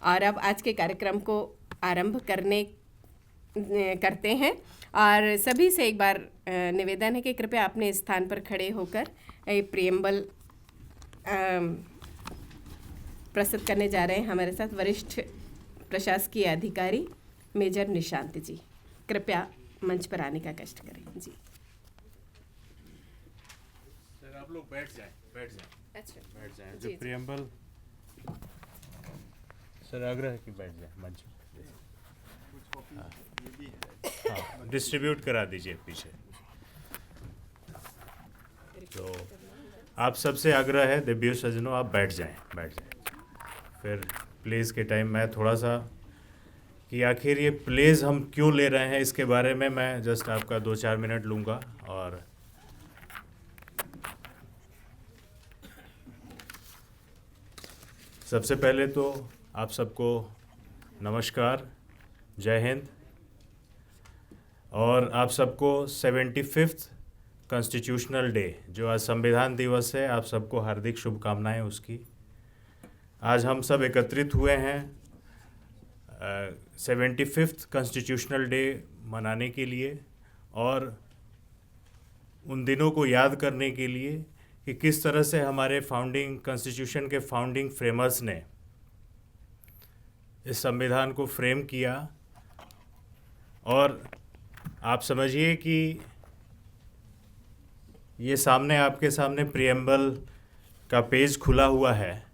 और अब आज के कार्यक्रम को आरंभ करते हैं। और सभी से एक बार निवेदन है कि कृपया अपने स्थान पर खड़े होकर प्रियम्बल प्रस्तुत करने जा रहे हैं हमारे साथ वरिष्ठ प्रशासकीय अधिकारी मेजर निशांत जी। कृपया मंच पर आने का कष्ट करें जी। सर आप लोग बैठ जाएं। अच्छा, बैठ जाएं। जी, जो प्रियम्बल सर आग्रह है कि बैठ जाएं मंच पर। हाँ, डिस्ट्रीब्यूट करा दीजिए पीछे। तो आप सबसे आग्रह है देवियों सज्जनों, आप बैठ जाएं। फिर प्लेज के टाइम मैं थोड़ा सा कि आखिर ये प्लेज हम क्यों ले रहे हैं इसके बारे में मैं जस्ट आपका 2-4 मिनट लूँगा। और सबसे पहले तो आप सबको नमस्कार, जय हिंद। और आप सबको 75th कॉन्स्टिट्यूशनल डे जो आज संविधान दिवस है, आप सबको हार्दिक शुभकामनाएं उसकी। आज हम सब एकत्रित हुए हैं 75th कॉन्स्टिट्यूशनल डे मनाने के लिए और उन दिनों को याद करने के लिए कि किस तरह से हमारे फाउंडिंग कॉन्स्टिट्यूशन के फाउंडिंग फ्रेमर्स ने इस संविधान को फ्रेम किया। और आप समझिए कि ये सामने आपके सामने प्रियम्बल का पेज खुला हुआ है।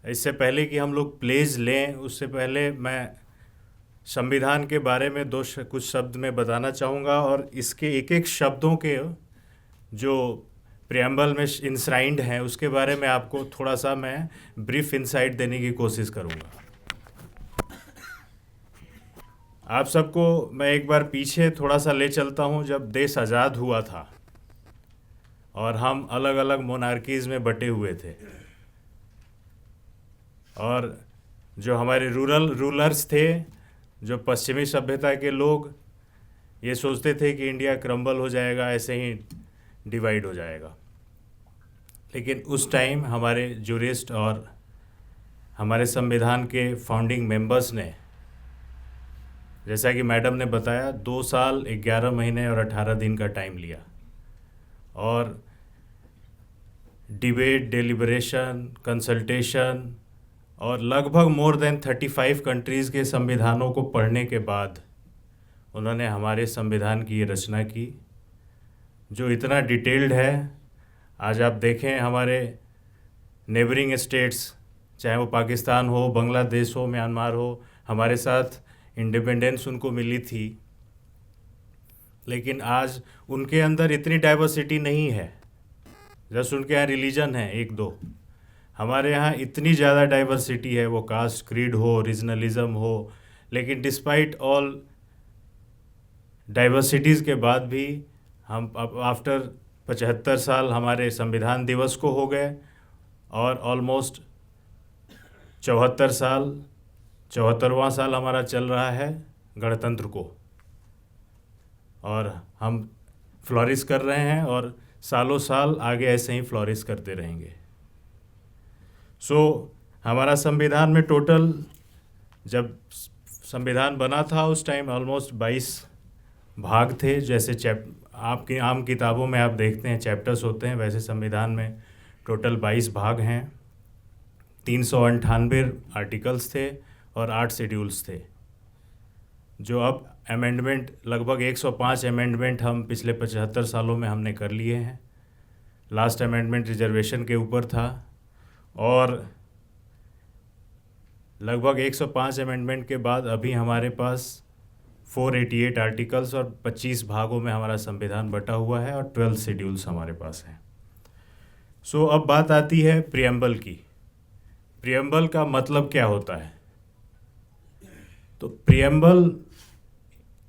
इससे पहले कि हम लोग प्लेज लें उससे पहले मैं संविधान के बारे में कुछ शब्द में बताना चाहूँगा और इसके एक एक शब्दों के जो प्रियम्बल में इंश्राइंड हैं उसके बारे में आपको थोड़ा सा मैं ब्रीफ इंसाइट देने की कोशिश करूँगा। आप सबको मैं एक बार पीछे थोड़ा सा ले चलता हूँ, जब देश आज़ाद हुआ था और हम अलग अलग मोनार्कीज़ में बटे हुए थे और जो हमारे रूलर्स थे, जो पश्चिमी सभ्यता के लोग, ये सोचते थे कि इंडिया क्रम्बल हो जाएगा, ऐसे ही डिवाइड हो जाएगा। लेकिन उस टाइम हमारे जूरिस्ट और हमारे संविधान के फाउंडिंग मेंबर्स ने, जैसा कि मैडम ने बताया, 2 साल 11 महीने और 18 दिन का टाइम लिया और डिबेट, डेलिब्रेशन, कंसल्टेशन और लगभग मोर देन 35 कंट्रीज़ के संविधानों को पढ़ने के बाद उन्होंने हमारे संविधान की ये रचना की जो इतना डिटेल्ड है। आज आप देखें हमारे नेबरिंग स्टेट्स, चाहे वो पाकिस्तान हो, बांग्लादेश हो, म्यांमार हो, हमारे साथ इंडिपेंडेंस उनको मिली थी, लेकिन आज उनके अंदर इतनी डाइवर्सिटी नहीं है। जस्ट उनके यहाँ रिलीजन है 1-2, हमारे यहाँ इतनी ज़्यादा डाइवर्सिटी है, वो कास्ट क्रीड हो, रीजनलिज्म हो। लेकिन डिस्पाइट ऑल डाइवर्सिटीज़ के बाद भी हम अब आफ्टर 75 साल हमारे संविधान दिवस को हो गए और ऑलमोस्ट 74वां साल हमारा चल रहा है गणतंत्र को, और हम फ्लोरिश कर रहे हैं और सालों साल आगे ऐसे ही फ्लोरिश करते रहेंगे। हमारा संविधान में टोटल, जब संविधान बना था उस टाइम ऑलमोस्ट 22 भाग थे। जैसे आपकी आम किताबों में आप देखते हैं चैप्टर्स होते हैं, वैसे संविधान में टोटल 22 भाग हैं। 398 आर्टिकल्स थे और 8 शेड्यूल्स थे, जो अब अमेंडमेंट लगभग 105 अमेंडमेंट हम पिछले 75 सालों में हमने कर लिए हैं। लास्ट अमेंडमेंट रिजर्वेशन के ऊपर था और लगभग 105 अमेंडमेंट के बाद अभी हमारे पास 488 आर्टिकल्स और 25 भागों में हमारा संविधान बटा हुआ है और 12 शेड्यूल्स हमारे पास हैं। अब बात आती है प्रियम्बल की। प्रियम्बल का मतलब क्या होता है? तो प्रियम्बल,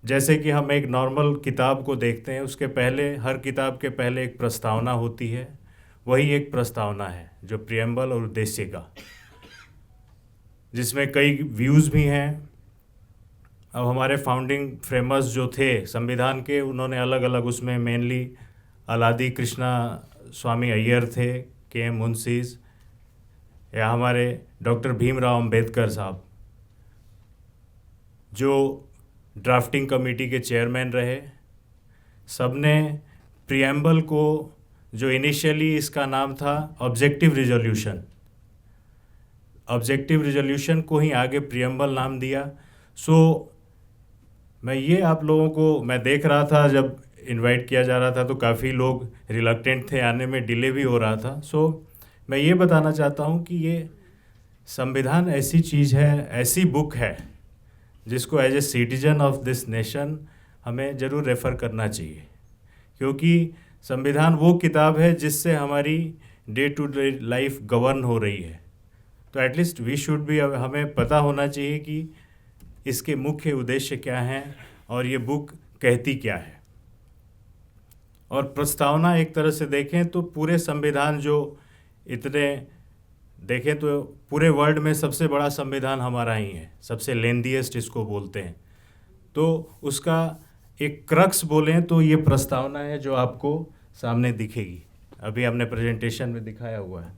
जैसे कि हम एक नॉर्मल किताब को देखते हैं, उसके पहले, हर किताब के पहले एक प्रस्तावना होती है। वही एक प्रस्तावना है जो प्रियम्बल और उद्देश्य का, जिसमें कई व्यूज़ भी हैं। अब हमारे फाउंडिंग फ्रेमर्स जो थे संविधान के, उन्होंने अलग अलग, उसमें मेनली अलादी कृष्णा स्वामी अय्यर थे, के एम मुंशीज़, या हमारे डॉक्टर भीमराव अंबेडकर साहब, जो ड्राफ्टिंग कमेटी के चेयरमैन रहे, सबने प्रियम्बल को, जो इनिशियली इसका नाम था ऑब्जेक्टिव रिजोल्यूशन को ही आगे प्रियम्बल नाम दिया। सो मैं ये आप लोगों को, मैं देख रहा था जब इनवाइट किया जा रहा था तो काफ़ी लोग रिलक्टेंट थे, आने में डिले भी हो रहा था। सो मैं ये बताना चाहता हूँ कि ये संविधान ऐसी चीज़ है, ऐसी बुक है जिसको as a citizen of this nation हमें ज़रूर रेफ़र करना चाहिए, क्योंकि संविधान वो किताब है जिससे हमारी day to day life govern हो रही है। तो एटलीस्ट वी शुड बी, हमें पता होना चाहिए कि इसके मुख्य उद्देश्य क्या हैं और ये बुक कहती क्या है। और प्रस्तावना एक तरह से देखें तो पूरे संविधान, जो इतने देखें तो पूरे वर्ल्ड में सबसे बड़ा संविधान हमारा ही है, सबसे लेंदीएस्ट इसको बोलते हैं। तो उसका एक क्रक्स बोलें तो ये प्रस्तावना है जो आपको सामने दिखेगी, अभी हमने प्रेजेंटेशन में दिखाया हुआ है।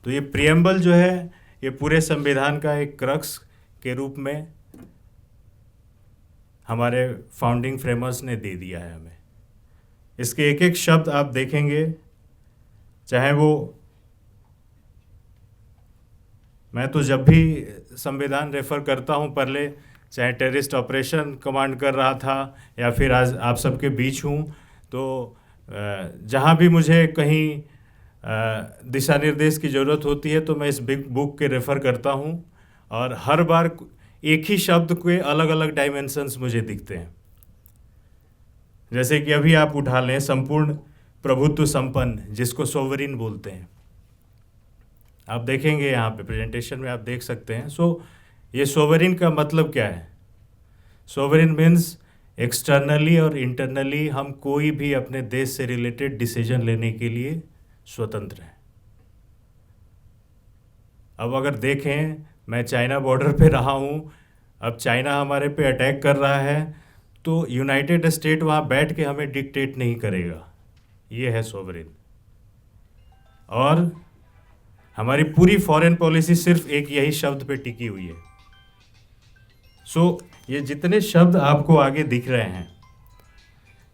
तो ये प्रियम्बल जो है ये पूरे संविधान का एक क्रक्स के रूप में हमारे फाउंडिंग फ्रेमर्स ने दे दिया है हमें। इसके एक एक शब्द आप देखेंगे, चाहे वो, मैं तो जब भी संविधान रेफ़र करता हूँ पहले, चाहे टेररिस्ट ऑपरेशन कमांड कर रहा था या फिर आज आप सबके बीच हूँ, तो जहाँ भी मुझे कहीं दिशा निर्देश की ज़रूरत होती है तो मैं इस बिग बुक के रेफ़र करता हूँ, और हर बार एक ही शब्द के अलग अलग डायमेंशंस मुझे दिखते हैं। जैसे कि अभी आप उठा लें संपूर्ण प्रभुत्व संपन्न, जिसको सोवरिन बोलते हैं, आप देखेंगे यहाँ पे प्रेजेंटेशन में आप देख सकते हैं। सो ये सोवरिन का मतलब क्या है? सोवरिन मीन्स एक्सटर्नली और इंटरनली हम कोई भी अपने देश से रिलेटेड डिसीजन लेने के लिए स्वतंत्र हैं। अब अगर देखें, मैं चाइना बॉर्डर पे रहा हूँ, अब चाइना हमारे पे अटैक कर रहा है तो यूनाइटेड स्टेट वहाँ बैठ के हमें डिक्टेट नहीं करेगा, ये है सोवरिन। और हमारी पूरी फॉरेन पॉलिसी सिर्फ एक यही शब्द पे टिकी हुई है। सो ये जितने शब्द आपको आगे दिख रहे हैं,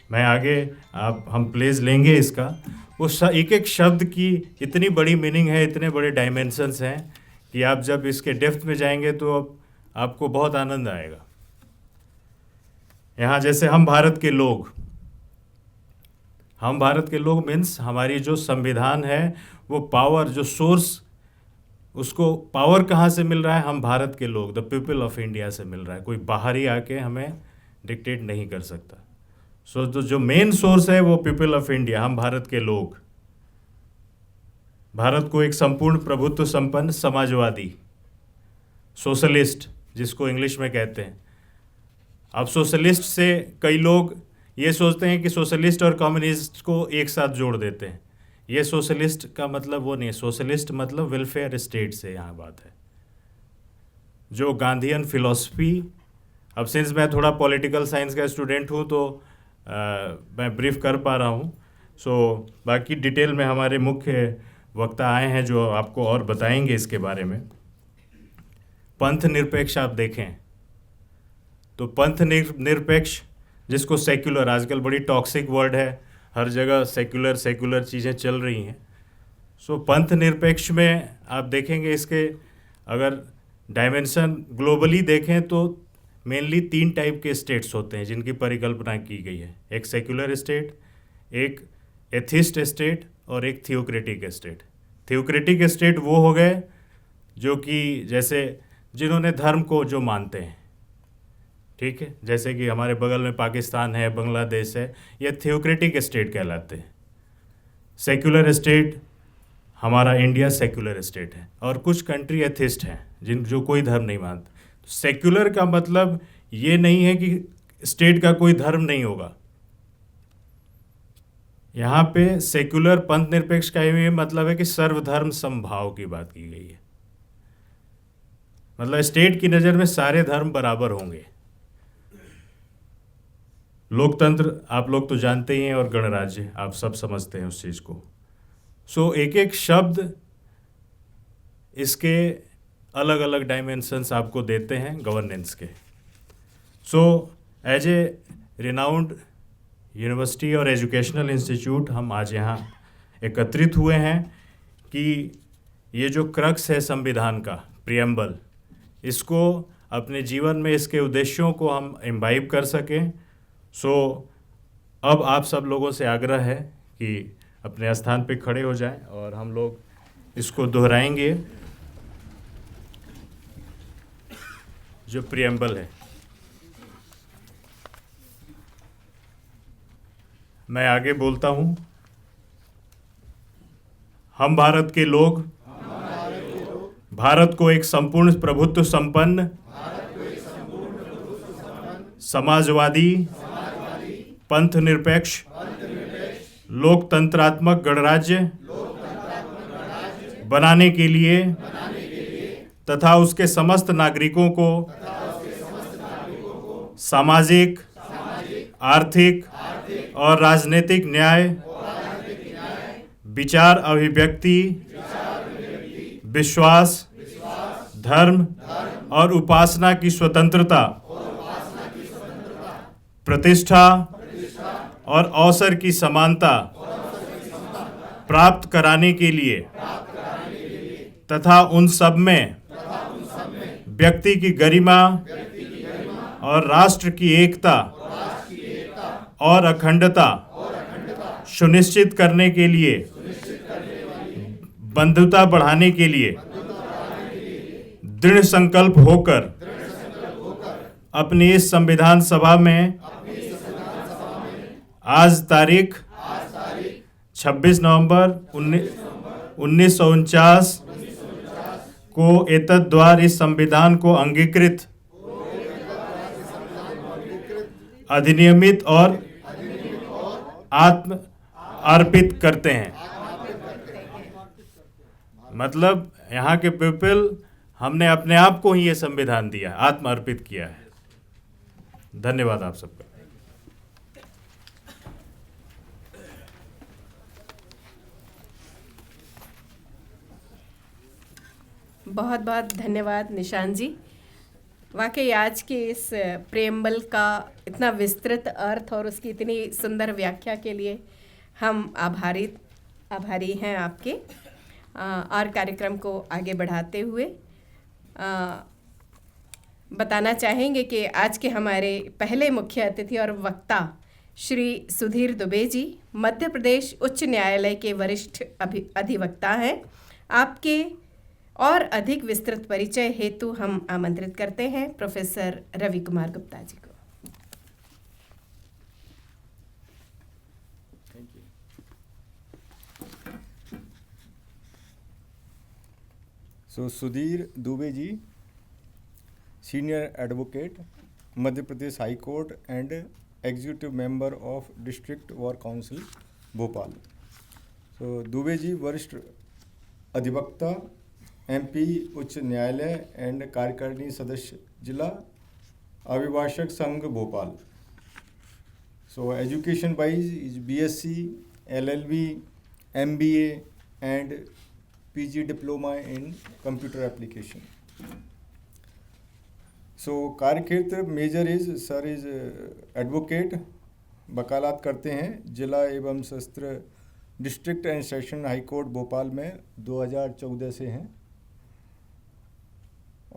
मैं आगे हम प्लेस लेंगे इसका, वो एक एक शब्द की इतनी बड़ी मीनिंग है, इतने बड़े डायमेंशंस हैं कि आप जब इसके डेप्थ में जाएंगे तो आपको बहुत आनंद आएगा। यहाँ जैसे हम भारत के लोग मीन्स हमारी जो संविधान है वो पावर, जो सोर्स, उसको पावर कहाँ से मिल रहा है? हम भारत के लोग, द पीपल ऑफ इंडिया से मिल रहा है। कोई बाहरी आके हमें डिक्टेट नहीं कर सकता। सो तो जो मेन सोर्स है वो पीपल ऑफ इंडिया, हम भारत के लोग। भारत को एक संपूर्ण प्रभुत्व संपन्न समाजवादी, सोशलिस्ट जिसको इंग्लिश में कहते हैं। अब सोशलिस्ट से कई लोग ये सोचते हैं कि सोशलिस्ट और कम्युनिस्ट को एक साथ जोड़ देते हैं। ये सोशलिस्ट का मतलब वो नहीं है। सोशलिस्ट मतलब वेलफेयर स्टेट से यहाँ बात है, जो गांधीयन फिलॉसफी। अब सिंस मैं थोड़ा पॉलिटिकल साइंस का स्टूडेंट हूँ तो मैं ब्रीफ कर पा रहा हूँ। सो बाकी डिटेल में हमारे मुख्य वक्ता आए हैं जो आपको और बताएंगे इसके बारे में। पंथ निरपेक्ष आप देखें तो पंथ निरपेक्ष, जिसको सेक्युलर, आजकल बड़ी टॉक्सिक वर्ड है, हर जगह सेक्युलर चीज़ें चल रही हैं। सो पंथ निरपेक्ष में आप देखेंगे इसके अगर डायमेंशन ग्लोबली देखें तो मेनली 3 टाइप के स्टेट्स होते हैं जिनकी परिकल्पना की गई है। एक सेक्युलर स्टेट, एक एथिस्ट स्टेट और एक थियोक्रेटिक स्टेट। थियोक्रेटिक स्टेट वो हो गए जो कि जैसे जिन्होंने धर्म को जो मानते हैं, ठीक है, जैसे कि हमारे बगल में पाकिस्तान है, बांग्लादेश है, ये थियोक्रेटिक स्टेट कहलाते हैं। सेक्युलर स्टेट हमारा इंडिया सेक्युलर स्टेट है, और कुछ कंट्री एथिस्ट हैं जो कोई धर्म नहीं मानते। सेक्युलर का मतलब ये नहीं है कि स्टेट का कोई धर्म नहीं होगा। यहाँ पे सेक्युलर पंथ निरपेक्ष का ये मतलब है कि सर्वधर्म समभाव की बात की गई है। मतलब स्टेट की नज़र में सारे धर्म बराबर होंगे। लोकतंत्र आप लोग तो जानते ही हैं, और गणराज्य आप सब समझते हैं उस चीज़ को। सो एक एक शब्द इसके अलग अलग डायमेंशंस आपको देते हैं गवर्नेंस के। So as a renowned university और एजुकेशनल इंस्टीट्यूट हम आज यहाँ एकत्रित हुए हैं कि ये जो क्रक्स है संविधान का प्रियम्बल, इसको अपने जीवन में इसके उद्देश्यों को हम इम्बाइब कर सकें। सो अब आप सब लोगों से आग्रह है कि अपने स्थान पे खड़े हो जाएं और हम लोग इसको दोहराएंगे। जो प्रियम्बल है, मैं आगे बोलता हूँ। हम भारत के लोग भारत को एक संपूर्ण प्रभुत्व संपन्न समाजवादी पंथ निरपेक्ष लोकतंत्रात्मक गणराज्य बनाने के लिए तथा उसके समस्त नागरिकों को सामाजिक, आर्थिक और राजनीतिक न्याय, विचार अभिव्यक्ति, विश्वास, धर्म और उपासना की स्वतंत्रता, प्रतिष्ठा और अवसर की समानता प्राप्त कराने के लिए तथा उन सब में व्यक्ति की गरिमा और राष्ट्र की एकता और अखंडता सुनिश्चित करने के लिए, बंधुता बढ़ाने के लिए दृढ़ संकल्प होकर अपनी इस संविधान सभा में आज तारीख 26 नवंबर 1949 को एतद्द्वारा इस संविधान को अंगीकृत, अधिनियमित और आत्म अर्पित करते हैं। मतलब यहाँ के पीपल, हमने अपने आप को ही ये संविधान दिया, आत्म अर्पित किया है। धन्यवाद आप सबका। बहुत बहुत धन्यवाद निशांत जी। वाकई आज के इस प्रेम्बल का इतना विस्तृत अर्थ और उसकी इतनी सुंदर व्याख्या के लिए हम आभारी हैं आपके। और कार्यक्रम को आगे बढ़ाते हुए बताना चाहेंगे कि आज के हमारे पहले मुख्य अतिथि और वक्ता श्री सुधीर दुबे जी मध्य प्रदेश उच्च न्यायालय के वरिष्ठ अधिवक्ता हैं। आपके और अधिक विस्तृत परिचय हेतु हम आमंत्रित करते हैं प्रोफेसर रवि कुमार गुप्ता जी को। So Sudhir Dubey ji, Senior Advocate, Madhya Pradesh High Court and Executive Member of District War Council, Bhopal. So Dubey ji वरिष्ठ अधिवक्ता, MP उच्च न्यायालय एंड कार्यकारिणी सदस्य जिला अभिभाषक संघ Bhopal. So education wise is BSc, LLB, MBA and PG diploma in computer application. So कार्य क्षेत्र major is sir is advocate, वकालत करते हैं जिला एवं सत्र district and session high court Bhopal में 2014 से हैं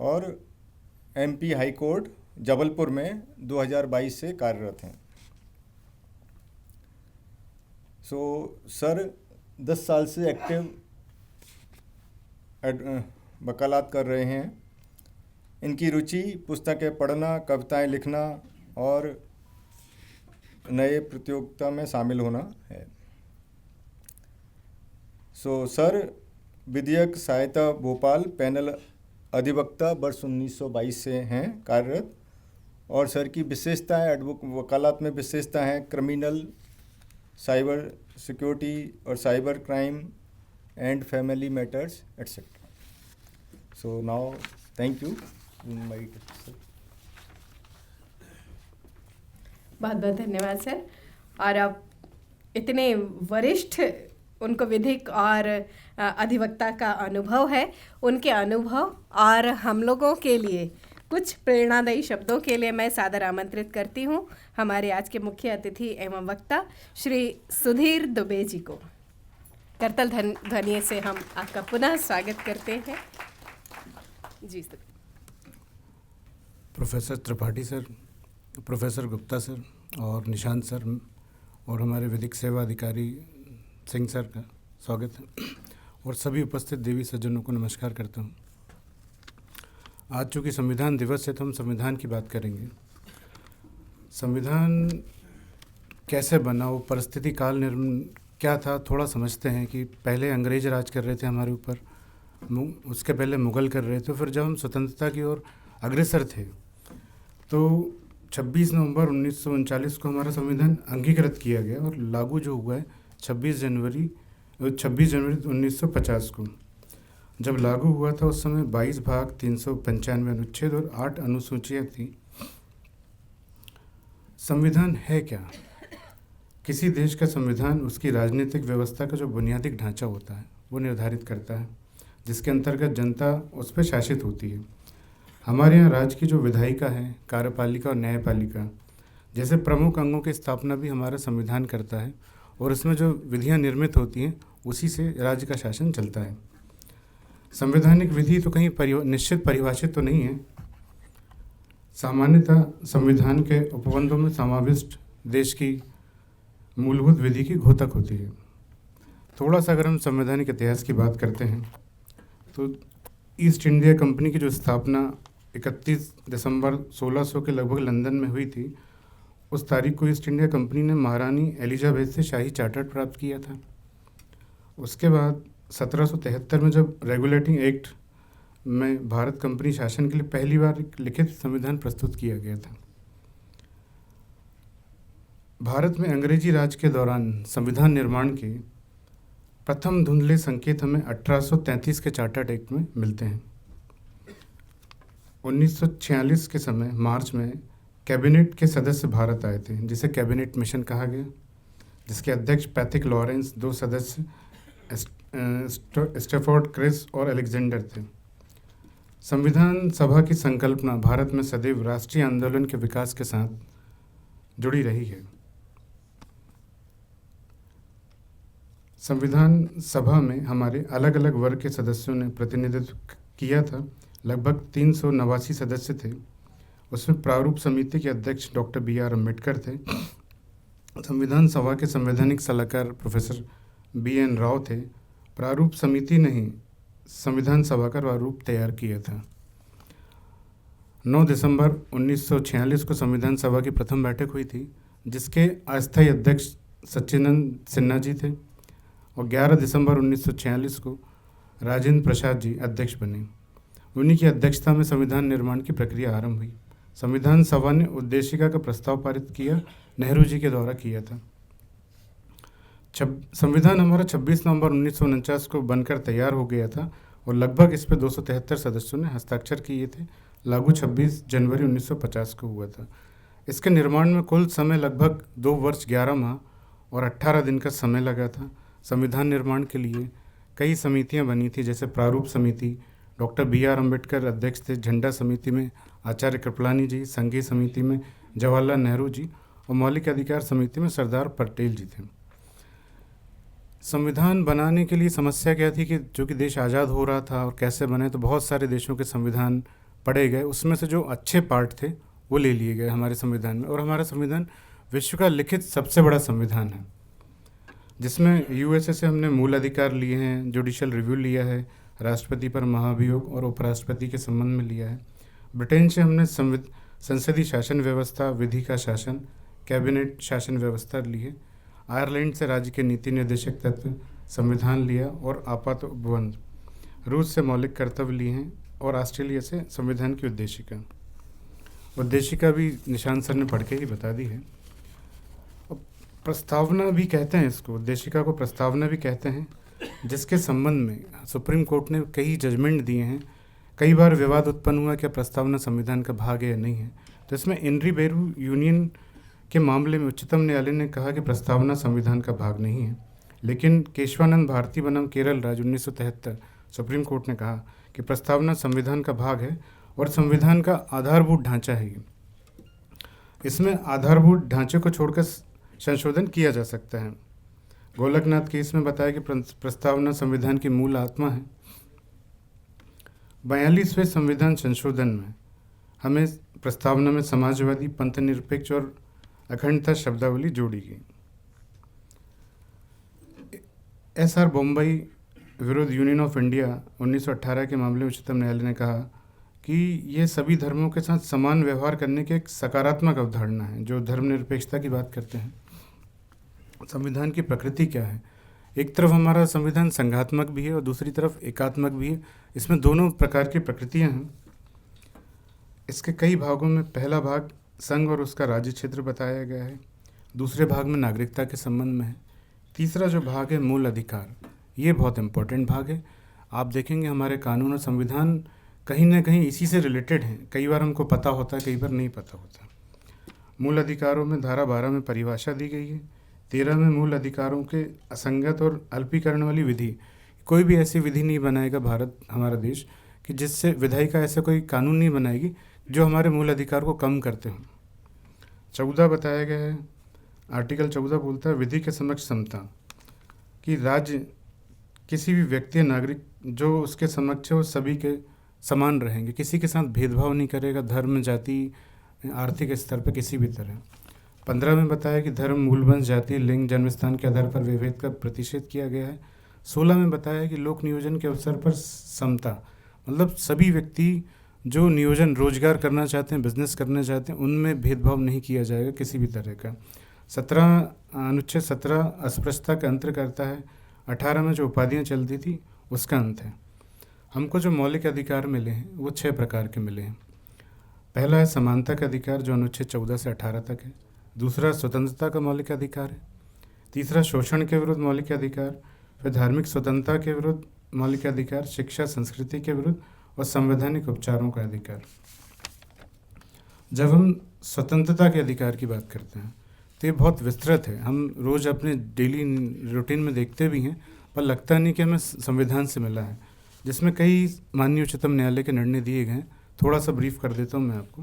और MP हाई कोर्ट जबलपुर में 2022 से कार्यरत हैं. सो सर 10 साल से एक्टिव वकालत कर रहे हैं. इनकी रुचि पुस्तकें पढ़ना, कविताएं लिखना और नए प्रतियोगिता में शामिल होना है. सो सर विधिक सहायता भोपाल पैनल अधिवक्ता वर्ष 1922 से हैं कार्यरत और सर की विशेषताएं वकालत में विशेषता हैं क्रिमिनल, साइबर सिक्योरिटी और cyber crime and family matters etc. So now thank you. बहुत बहुत धन्यवाद सर। और अब इतने वरिष्ठ उनको विधिक और अधिवक्ता का अनुभव है, उनके अनुभव और हम लोगों के लिए कुछ प्रेरणादायी शब्दों के लिए मैं सादर आमंत्रित करती हूँ हमारे आज के मुख्य अतिथि एवं वक्ता श्री सुधीर दुबे जी को। करतल ध्वनि से हम आपका पुनः स्वागत करते हैं। जी sir. Professor Tripathi sir, professor Gupta sir और निशांत सर और हमारे विधिक सेवा अधिकारी सिंह सर का स्वागत है और सभी उपस्थित देवी सज्जनों को नमस्कार करता हूँ। आज चूँकि संविधान दिवस है तो हम संविधान की बात करेंगे। संविधान कैसे बना, वो परिस्थिति काल निर्माण क्या था, थोड़ा समझते हैं कि पहले अंग्रेज राज कर रहे थे हमारे ऊपर, उसके पहले मुग़ल कर रहे थे। फिर जब हम स्वतंत्रता की ओर अग्रसर थे तो 26 नवंबर 1939 को हमारा संविधान अंगीकृत किया गया और लागू जो हुआ है 26 जनवरी 1950 को। जब लागू हुआ था उस समय 22 भाग 395 अनुच्छेद और 8 अनुसूचियाँ थी। संविधान है क्या? किसी देश का संविधान उसकी राजनीतिक व्यवस्था का जो बुनियादी ढांचा होता है वो निर्धारित करता है, जिसके अंतर्गत जनता उस पर शासित होती है। हमारे यहाँ राज्य की जो विधायिका है, कार्यपालिका और न्यायपालिका जैसे प्रमुख अंगों की स्थापना भी हमारा संविधान करता है और इसमें जो विधियाँ निर्मित होती हैं उसी से राज्य का शासन चलता है। संवैधानिक विधि तो कहीं निश्चित परिभाषित तो नहीं है। सामान्यतः संविधान के उपबंधों में समाविष्ट देश की मूलभूत विधि की घोतक होती है। थोड़ा सा अगर हम संवैधानिक इतिहास की बात करते हैं तो ईस्ट इंडिया कंपनी की जो स्थापना 31 दिसंबर 1600 के लगभग लंदन में हुई थी, उस तारीख को ईस्ट इंडिया कंपनी ने महारानी एलिजाबेथ से शाही चार्टर प्राप्त किया था। उसके बाद 1773 में जब रेगुलेटिंग एक्ट में भारत कंपनी शासन के लिए पहली बार एक लिखित संविधान प्रस्तुत किया गया था। भारत में अंग्रेजी राज के दौरान संविधान निर्माण के प्रथम धुंधले संकेत हमें 1833 के चार्टर्ड एक्ट में मिलते हैं। 1946 के समय मार्च में कैबिनेट के सदस्य भारत आए थे, जिसे कैबिनेट मिशन कहा गया, जिसके अध्यक्ष पैथिक लॉरेंस, 2 सदस्य स्टेफोर्ड क्रिस और अलेक्जेंडर थे। संविधान सभा की संकल्पना भारत में सदैव राष्ट्रीय आंदोलन के विकास के साथ जुड़ी रही है। संविधान सभा में हमारे अलग अलग वर्ग के सदस्यों ने प्रतिनिधित्व किया था। लगभग 389 सदस्य थे। उसमें प्रारूप समिति के अध्यक्ष डॉक्टर BR अम्बेडकर थे। संविधान सभा के संवैधानिक सलाहकार प्रोफेसर BN राव थे। प्रारूप समिति ने ही संविधान सभा का प्रारूप तैयार किया था। 9 दिसंबर 1946 को संविधान सभा की प्रथम बैठक हुई थी, जिसके अस्थायी अध्यक्ष सच्चिदानंद सिन्हा जी थे और 11 दिसंबर 1946 को राजेंद्र प्रसाद जी अध्यक्ष बने। उन्हीं की अध्यक्षता में संविधान निर्माण की प्रक्रिया आरंभ हुई। संविधान सभा ने उद्देशिका का प्रस्ताव पारित किया, नेहरू जी के द्वारा किया था। संविधान हमारा 26 नवंबर 1949 को बनकर तैयार हो गया था और लगभग इस पर 273 सदस्यों ने हस्ताक्षर किए थे। लागू 26 जनवरी 1950 को हुआ था। इसके निर्माण में कुल समय लगभग 2 वर्ष 11 माह और 18 दिन का समय लगा था। संविधान निर्माण के लिए कई समितियां बनी थी, जैसे प्रारूप समिति, डॉक्टर BR अम्बेडकर अध्यक्ष थे, झंडा समिति में आचार्य कृपलानी जी, संघीय समिति में जवाहरलाल नेहरू जी और मौलिक अधिकार समिति में सरदार पटेल जी थे। संविधान बनाने के लिए समस्या क्या थी कि चूँकि देश आज़ाद हो रहा था और कैसे बने, तो बहुत सारे देशों के संविधान पढ़े गए। उसमें से जो अच्छे पार्ट थे वो ले लिए गए हमारे संविधान में, और हमारा संविधान विश्व का लिखित सबसे बड़ा संविधान है, जिसमें USA से हमने मूल अधिकार लिए हैं, जुडिशियल रिव्यू लिया है, राष्ट्रपति पर महाभियोग और उपराष्ट्रपति के संबंध में लिया है। ब्रिटेन से हमने संसदीय शासन व्यवस्था, विधि का शासन, कैबिनेट शासन व्यवस्था ली है। आयरलैंड से राज्य के नीति निर्देशक तत्व संविधान लिया और आपात उपबंध। रूस से मौलिक कर्तव्य लिए हैं और ऑस्ट्रेलिया से संविधान की उद्देशिका भी निशांत सर ने पढ़ के ही बता दी है। प्रस्तावना भी कहते हैं इसको, उद्देशिका को प्रस्तावना भी कहते हैं, जिसके संबंध में सुप्रीम कोर्ट ने कई जजमेंट दिए हैं। कई बार विवाद उत्पन्न हुआ कि प्रस्तावना संविधान का भाग है या नहीं है। तो इसमें इनरी बेरू यूनियन के मामले में उच्चतम न्यायालय ने कहा कि प्रस्तावना संविधान का भाग नहीं है, लेकिन केशवानंद भारती बनाम केरल राज्य 1973 सुप्रीम कोर्ट ने कहा कि प्रस्तावना संविधान का भाग है और संविधान का आधारभूत ढांचा है। इसमें आधारभूत ढांचे को छोड़कर संशोधन किया जा सकता है। गोलकनाथ केस में बताया कि प्रस्तावना संविधान की मूल आत्मा है। 42वें संविधान संशोधन में हमें प्रस्तावना में समाजवादी, पंथनिरपेक्ष और अखंडता शब्दावली जोड़ी गई। एसआर बॉम्बई विरुद्ध यूनियन ऑफ इंडिया 1918 के मामले में उच्चतम न्यायालय ने कहा कि यह सभी धर्मों के साथ समान व्यवहार करने की एक सकारात्मक अवधारणा है, जो धर्मनिरपेक्षता की बात करते हैं। संविधान की प्रकृति क्या है? एक तरफ हमारा संविधान संघात्मक भी है और दूसरी तरफ एकात्मक भी है। इसमें दोनों प्रकार की प्रकृतियां हैं। इसके कई भागों में पहला भाग संघ और उसका राज्य क्षेत्र बताया गया है। दूसरे भाग में नागरिकता के संबंध में है। तीसरा जो भाग है मूल अधिकार, ये बहुत इम्पोर्टेंट भाग है। आप देखेंगे हमारे कानून और संविधान कहीं ना कहीं इसी से रिलेटेड हैं। कई बार हमको पता होता है, कई बार नहीं पता होता। मूल अधिकारों में धारा 12 में परिभाषा दी गई है। 13 में मूल अधिकारों के असंगत और अल्पीकरण वाली विधि, कोई भी ऐसी विधि नहीं बनाएगा भारत, हमारा देश, कि जिससे विधायिका ऐसा कोई कानून नहीं बनाएगी जो हमारे मूल अधिकार को कम करते हों। 14 बताया गया है, आर्टिकल 14 बोलता है विधि के समक्ष समता, कि राज्य किसी भी व्यक्ति या नागरिक जो उसके समक्ष है वो सभी के समान रहेंगे, किसी के साथ भेदभाव नहीं करेगा, धर्म, जाति, आर्थिक स्तर पर किसी भी तरह। 15 में बताया कि धर्म, मूलवंश, जाति, लिंग, जन्मस्थान के आधार पर विभेद का प्रतिषेध किया गया है। 16 में बताया कि लोक नियोजन के अवसर पर समता, मतलब सभी व्यक्ति जो नियोजन, रोजगार करना चाहते हैं, बिजनेस करना चाहते हैं, उनमें भेदभाव नहीं किया जाएगा किसी भी तरह का। 17 अनुच्छेद 17 अस्पृश्यता का अंत करता है। 18 में जो उपाधियाँ चलती थी उसका अंत है। हमको जो मौलिक अधिकार मिले हैं वो 6 प्रकार के मिले हैं। पहला है समानता का अधिकार, जो अनुच्छेद 14 से 18 तक है। दूसरा स्वतंत्रता का मौलिक अधिकार है। तीसरा शोषण के विरुद्ध मौलिक अधिकार, फिर धार्मिक स्वतंत्रता के विरुद्ध मौलिक अधिकार, शिक्षा संस्कृति के विरुद्ध और संवैधानिक उपचारों का अधिकार। जब हम स्वतंत्रता के अधिकार की बात करते हैं तो ये बहुत विस्तृत है। हम रोज़ अपने डेली रूटीन में देखते भी हैं, पर लगता नहीं कि हमें संविधान से मिला है, जिसमें कई माननीय उच्चतम न्यायालय के निर्णय दिए गए हैं। थोड़ा सा ब्रीफ कर देता हूँ मैं आपको।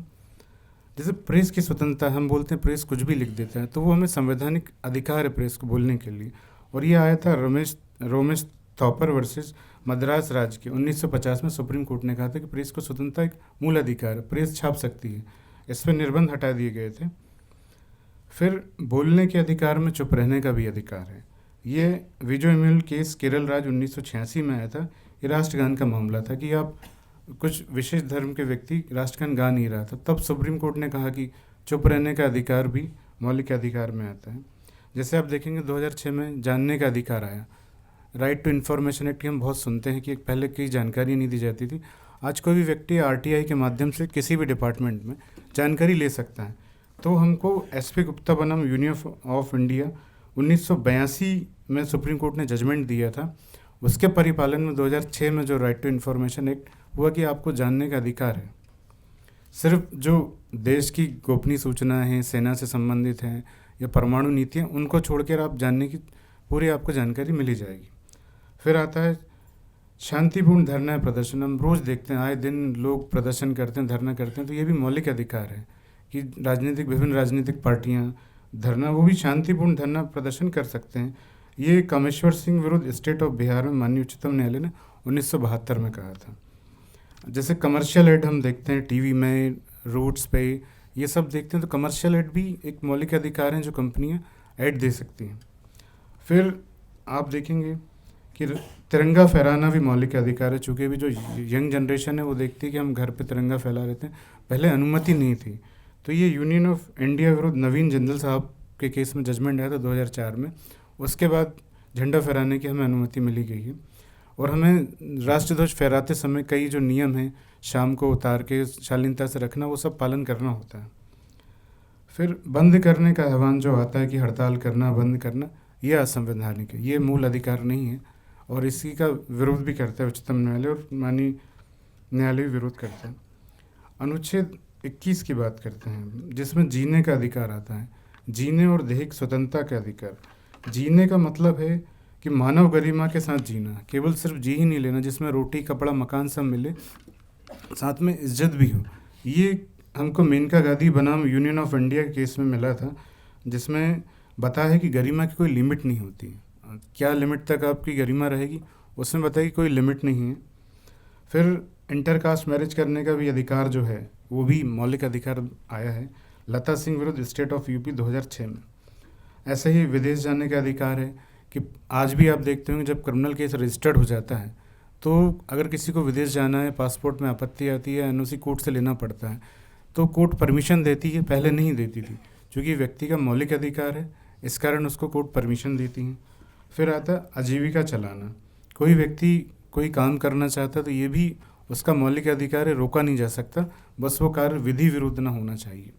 जैसे प्रेस की स्वतंत्रता, हम बोलते हैं प्रेस कुछ भी लिख देता है, तो वो हमें संवैधानिक अधिकार है प्रेस को बोलने के लिए। और ये आया था रोमेश थॉपर वर्सेस मद्रास राज्य के 1950 में। सुप्रीम कोर्ट ने कहा था कि प्रेस को स्वतंत्रता एक मूल अधिकार है, प्रेस छाप सकती है। इस पर निर्बंध हटा दिए गए थे। फिर बोलने के अधिकार में चुप रहने का भी अधिकार है। ये विजय एम्यूल केस केरल राज्य 1986 में आया था। ये राष्ट्रगान का मामला था कि आप कुछ विशेष धर्म के व्यक्ति राष्ट्रगान गा नहीं रहा था, तब सुप्रीम कोर्ट ने कहा कि चुप रहने का अधिकार भी मौलिक अधिकार में आता है। जैसे आप देखेंगे 2006 में जानने का अधिकार आया। राइट टू इन्फॉर्मेशन एक्ट की हम बहुत सुनते हैं कि पहले की जानकारी नहीं दी जाती थी। आज कोई भी व्यक्ति आरटीआई के माध्यम से किसी भी डिपार्टमेंट में जानकारी ले सकता है। तो हमको एसपी गुप्ता बनाम यूनियन ऑफ इंडिया 1982 में सुप्रीम कोर्ट ने जजमेंट दिया था। उसके परिपालन में 2006 में जो राइट टू इन्फॉर्मेशन एक्ट हुआ कि आपको जानने का अधिकार है। सिर्फ जो देश की गोपनीय सूचनाएं हैं, सेना से संबंधित हैं या परमाणु नीतियाँ, उनको छोड़कर आप जानने की पूरी आपको जानकारी मिली जाएगी। फिर आता है शांतिपूर्ण धरना प्रदर्शन। हम रोज़ देखते हैं, आए दिन लोग प्रदर्शन करते हैं, धरना करते हैं, तो ये भी मौलिक अधिकार है कि विभिन्न राजनीतिक पार्टियां धरना, वो भी शांतिपूर्ण धरना प्रदर्शन कर सकते हैं। ये कामेश्वर सिंह विरुद्ध स्टेट ऑफ बिहार में माननीय उच्चतम न्यायालय ने 1972 में कहा था। जैसे कमर्शियल एड हम देखते हैं टीवी में, रोड्स पे, ये सब देखते हैं, तो कमर्शियल एड भी एक मौलिक अधिकार है जो कंपनियां ऐड दे सकती हैं। फिर आप देखेंगे कि तिरंगा फहराना भी मौलिक अधिकार है, चूँकि भी जो यंग जनरेशन है वो देखती है कि हम घर पे तिरंगा फहला रहे थे, पहले अनुमति नहीं थी। तो ये यूनियन ऑफ इंडिया विरुद्ध नवीन जिंदल साहब के केस में जजमेंट आया था 2004 में। उसके बाद झंडा फहराने की हमें अनुमति मिली गई है। और हमें राष्ट्रध्वज फहराते समय कई जो नियम हैं, शाम को उतार के शालीनता से रखना, वो सब पालन करना होता है। फिर बंद करने का आह्वान जो आता है कि हड़ताल करना, बंद करना, ये असंवैधानिक है, ये मूल अधिकार नहीं है। और इसी का विरोध भी करता है उच्चतम न्यायालय, और माननीय न्यायालय भी विरोध करता है। अनुच्छेद 21 की बात करते हैं, जिसमें जीने का अधिकार आता है, जीने और दैहिक स्वतंत्रता का अधिकार। जीने का मतलब है कि मानव गरिमा के साथ जीना, केवल सिर्फ जी ही नहीं लेना जिसमें रोटी कपड़ा मकान सब मिले, साथ में इज्जत भी हो। ये हमको मेनका गांधी बनाम यूनियन ऑफ इंडिया के केस में मिला था, जिसमें बताया है कि गरिमा की कोई लिमिट नहीं होती। क्या लिमिट तक आपकी गरिमा रहेगी, उसमें बताया कि कोई लिमिट नहीं है। फिर इंटरकास्ट मैरिज करने का भी अधिकार जो है वो भी मौलिक अधिकार आया है, लता सिंह विरुद्ध स्टेट ऑफ यूपी 2006 में। ऐसे ही विदेश जाने का अधिकार है कि आज भी आप देखते होंगे जब क्रिमिनल केस रजिस्टर्ड हो जाता है तो अगर किसी को विदेश जाना है, पासपोर्ट में आपत्ति आती है, एनओसी कोर्ट से लेना पड़ता है, तो कोर्ट परमिशन देती है, पहले नहीं देती थी, क्योंकि व्यक्ति का मौलिक अधिकार है, इस कारण उसको कोर्ट परमिशन देती हैं। फिर आता है आजीविका चलाना, कोई व्यक्ति कोई काम करना चाहता है तो ये भी उसका मौलिक अधिकार है, रोका नहीं जा सकता, बस वो कार्य विधि विरुद्ध ना होना चाहिए।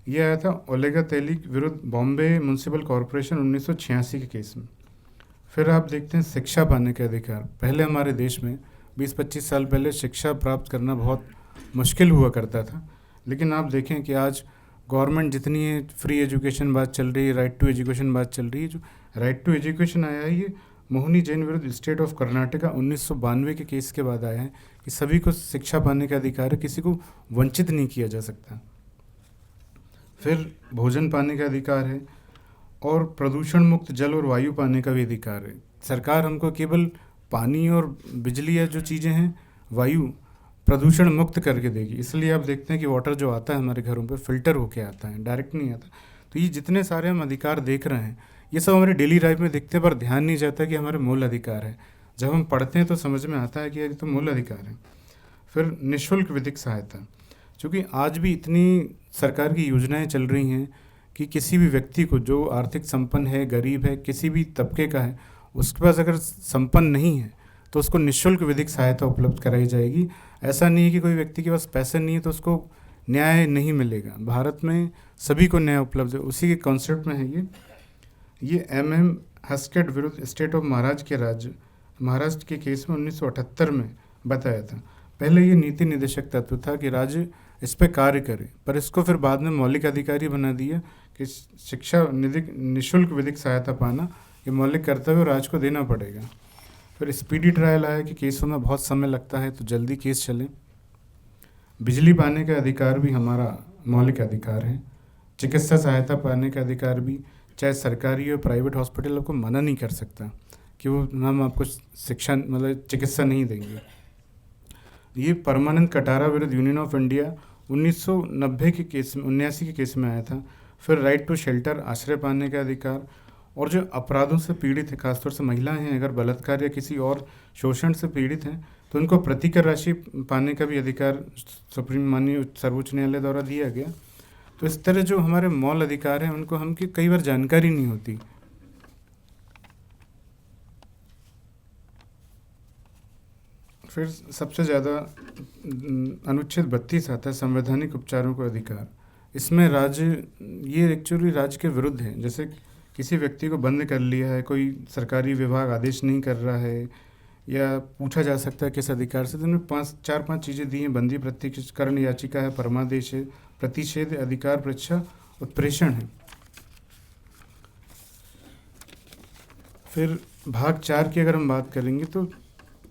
यह आया था ओलेगा तेलिक विरुद्ध बॉम्बे म्यूनसिपल कॉरपोरेशन 1986 के केस में। फिर आप देखते हैं शिक्षा पाने के अधिकार। पहले हमारे देश में 20-25 साल पहले शिक्षा प्राप्त करना बहुत मुश्किल हुआ करता था, लेकिन आप देखें कि आज गवर्नमेंट जितनी है, फ्री एजुकेशन बात चल रही है, राइट टू एजुकेशन बात चल रही है। जो राइट टू एजुकेशन आया है ये मोहिनी जैन विरुद्ध स्टेट ऑफ कर्नाटका 1992 के केस के बाद आया है कि सभी को शिक्षा पाने का अधिकार है, किसी को वंचित नहीं किया जा सकता। फिर भोजन पाने का अधिकार है और प्रदूषण मुक्त जल और वायु पाने का भी अधिकार है। सरकार हमको केवल पानी और बिजली या जो चीज़ें हैं, वायु प्रदूषण मुक्त करके देगी। इसलिए आप देखते हैं कि वाटर जो आता है हमारे घरों पे फ़िल्टर होके आता है, डायरेक्ट नहीं आता। तो ये जितने सारे हम अधिकार देख रहे हैं ये सब हमारे डेली लाइफ में दिखते पर ध्यान नहीं जाता कि हमारे मूल अधिकार है। जब हम पढ़ते हैं तो समझ में आता है कि ये तो मूल अधिकार है। फिर निःशुल्क विधिक सहायता, क्योंकि आज भी इतनी सरकार की योजनाएं चल रही हैं कि किसी भी व्यक्ति को जो आर्थिक संपन्न है, गरीब है, किसी भी तबके का है, उसके पास अगर संपन्न नहीं है तो उसको निःशुल्क विधिक सहायता उपलब्ध कराई जाएगी। ऐसा नहीं है कि कोई व्यक्ति के पास पैसे नहीं है तो उसको न्याय नहीं मिलेगा। भारत में सभी को न्याय उपलब्ध है, उसी के कॉन्सेप्ट में है ये MM हस्केट विरुद्ध स्टेट ऑफ महाराष्ट्र के केस में 1978 में बताया था। पहले ये नीति निर्देशक तत्व था कि राज्य इस पर कार्य करे, पर इसको फिर बाद में मौलिक अधिकारी बना दिया कि शिक्षा निःशुल्क विधिक सहायता पाना ये मौलिक कर्तव्य राज्य को देना पड़ेगा। फिर स्पीडी ट्रायल आया कि केसों में बहुत समय लगता है तो जल्दी केस चले। बिजली पाने का अधिकार भी हमारा मौलिक अधिकार है। चिकित्सा सहायता पाने का अधिकार भी, चाहे सरकारी और प्राइवेट हॉस्पिटल आपको मना नहीं कर सकता कि वो हम आपको शिक्षा मतलब चिकित्सा नहीं देंगे। ये परमानंद कटारा विरुद्ध यूनियन ऑफ इंडिया 1989 के केस में आया था। फिर राइट टू शेल्टर, आश्रय पाने का अधिकार, और जो अपराधों से पीड़ित है, खासतौर से महिलाएं हैं, अगर बलात्कार या किसी और शोषण से पीड़ित हैं तो उनको प्रतिकर राशि पाने का भी अधिकार माननीय सर्वोच्च न्यायालय द्वारा दिया गया। तो इस तरह जो हमारे मौल अधिकार हैं उनको हम की कई बार जानकारी नहीं होती। फिर सबसे ज़्यादा अनुच्छेद 32 आता है, संवैधानिक उपचारों का अधिकार। इसमें ये एक्चुअली राज्य के विरुद्ध है। जैसे किसी व्यक्ति को बंद कर लिया है, कोई सरकारी विभाग आदेश नहीं कर रहा है, या पूछा जा सकता है किस अधिकार से, तो उन्होंने 4-5 चीज़ें दी हैं। बंदी प्रत्यक्षीकरण याचिका है, परमादेश है, प्रतिषेध अधिकार परीक्षा, उत्प्रेषण है। फिर भाग 4 की अगर हम बात करेंगे तो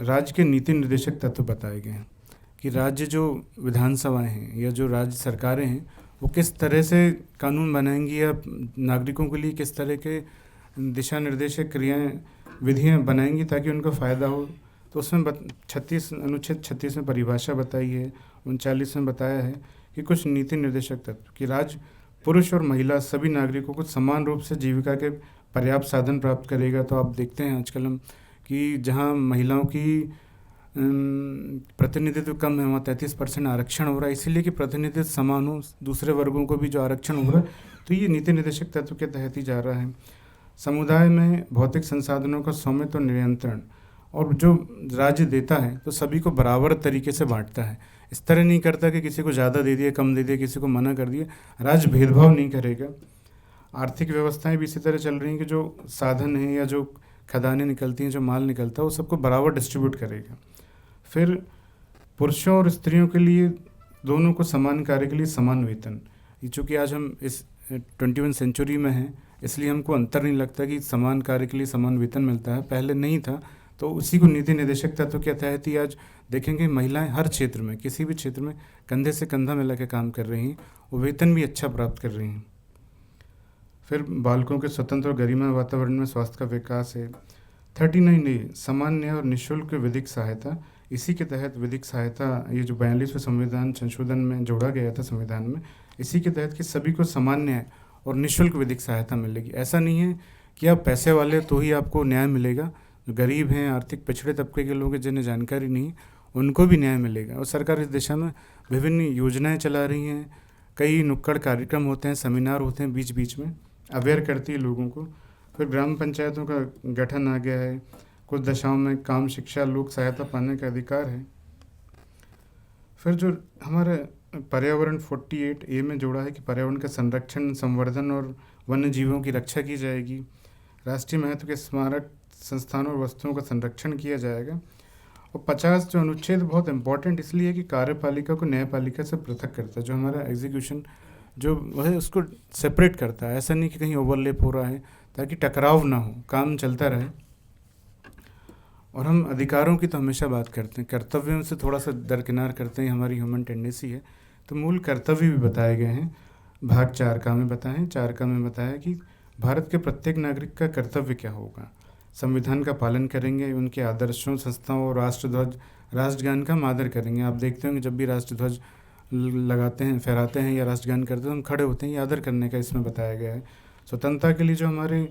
राज्य के नीति निर्देशक तत्व बताए गए हैं कि राज्य जो विधानसभाएं हैं या जो राज्य सरकारें हैं वो किस तरह से कानून बनाएंगी या नागरिकों के लिए किस तरह के दिशा निर्देशक क्रियाएं विधियां बनाएंगी ताकि उनको फ़ायदा हो। तो उसमें अनुच्छेद 36 में परिभाषा बताई है, 39 में बताया है कि कुछ नीति निर्देशक तत्व कि राज्य पुरुष और महिला सभी नागरिकों को समान रूप से जीविका के पर्याप्त साधन प्राप्त करेगा। तो आप देखते हैं आजकल हम कि जहां महिलाओं की प्रतिनिधित्व कम है वहाँ 33% आरक्षण हो रहा है, इसीलिए कि प्रतिनिधित्व समान हो, दूसरे वर्गों को भी जो आरक्षण हो रहा है, तो ये नीति निर्देशक तत्व के तहत ही जा रहा है। समुदाय में भौतिक संसाधनों का स्वामित्व और नियंत्रण, और जो राज्य देता है तो सभी को बराबर तरीके से बांटता है। इस तरह नहीं करता कि किसी को ज़्यादा दे दिया, कम दे दिया, किसी को मना कर दिया। राज्य भेदभाव नहीं करेगा। आर्थिक व्यवस्थाएं भी इसी तरह चल रही हैं कि जो साधन हैं या जो खदानें निकलती हैं, जो माल निकलता है, वो सबको बराबर डिस्ट्रीब्यूट करेगा। फिर पुरुषों और स्त्रियों के लिए दोनों को समान कार्य के लिए समान वेतन। चूँकि आज हम इस 21 सेंचुरी में हैं, इसलिए हमको अंतर नहीं लगता कि समान कार्य के लिए समान वेतन मिलता है, पहले नहीं था। तो उसी को नीति निदेशक तत्व के तहत ही आज देखेंगे महिलाएं हर क्षेत्र में, किसी भी क्षेत्र में कंधे से कंधा मिला के काम कर रही हैं और वेतन भी अच्छा प्राप्त कर रही हैं। फिर बालकों के स्वतंत्र और गरिमा वातावरण में स्वास्थ्य का विकास है। 39A सामान्य और निःशुल्क विधिक सहायता, इसी के तहत विधिक सहायता ये जो 42वें संविधान संशोधन में जोड़ा गया था संविधान में, इसी के तहत कि सभी को सामान्य और निःशुल्क विधिक सहायता मिलेगी। ऐसा नहीं है कि आप पैसे वाले तो ही आपको न्याय मिलेगा, जो गरीब हैं, आर्थिक पिछड़े तबके के लोग हैं, जिन्हें जानकारी नहीं, उनको भी न्याय मिलेगा। और सरकार इस दिशा में विभिन्न योजनाएं चला रही हैं, कई नुक्कड़ कार्यक्रम होते हैं, सेमिनार होते हैं, बीच बीच में अवेयर करती है लोगों को। फिर ग्राम पंचायतों का गठन आ गया है, कुछ दशाओं में काम, शिक्षा, लोक सहायता पाने का अधिकार है। फिर जो हमारे पर्यावरण 48A में जोड़ा है कि पर्यावरण का संरक्षण, संवर्धन और वन्य जीवों की रक्षा की जाएगी। राष्ट्रीय महत्व के स्मारक, संस्थानों और वस्तुओं का संरक्षण किया जाएगा। और 50 जो अनुच्छेद बहुत इंपॉर्टेंट इसलिए है कि कार्यपालिका को न्यायपालिका से पृथक करता है, जो हमारा एग्जीक्यूशन जो है उसको सेपरेट करता है। ऐसा नहीं कि कहीं ओवरलैप हो रहा है, ताकि टकराव ना हो, काम चलता रहे। और हम अधिकारों की तो हमेशा बात करते हैं, कर्तव्यों से थोड़ा सा दरकिनार करते हैं, हमारी ह्यूमन टेंडेंसी है। तो मूल कर्तव्य भी बताए गए हैं, भाग 4 में बताएं। 4 में बताया कि भारत के प्रत्येक नागरिक का कर्तव्य क्या होगा। संविधान का पालन करेंगे, उनके आदर्शों, संस्थाओं और राष्ट्रध्वज, राष्ट्रगान का हम आदर करेंगे। आप देखते होंगे जब भी राष्ट्रध्वज लगाते हैं, फहराते हैं या राष्ट्रगान करते हैं, हम खड़े होते हैं, ये आदर करने का इसमें बताया गया है। स्वतंत्रता के लिए जो हमारे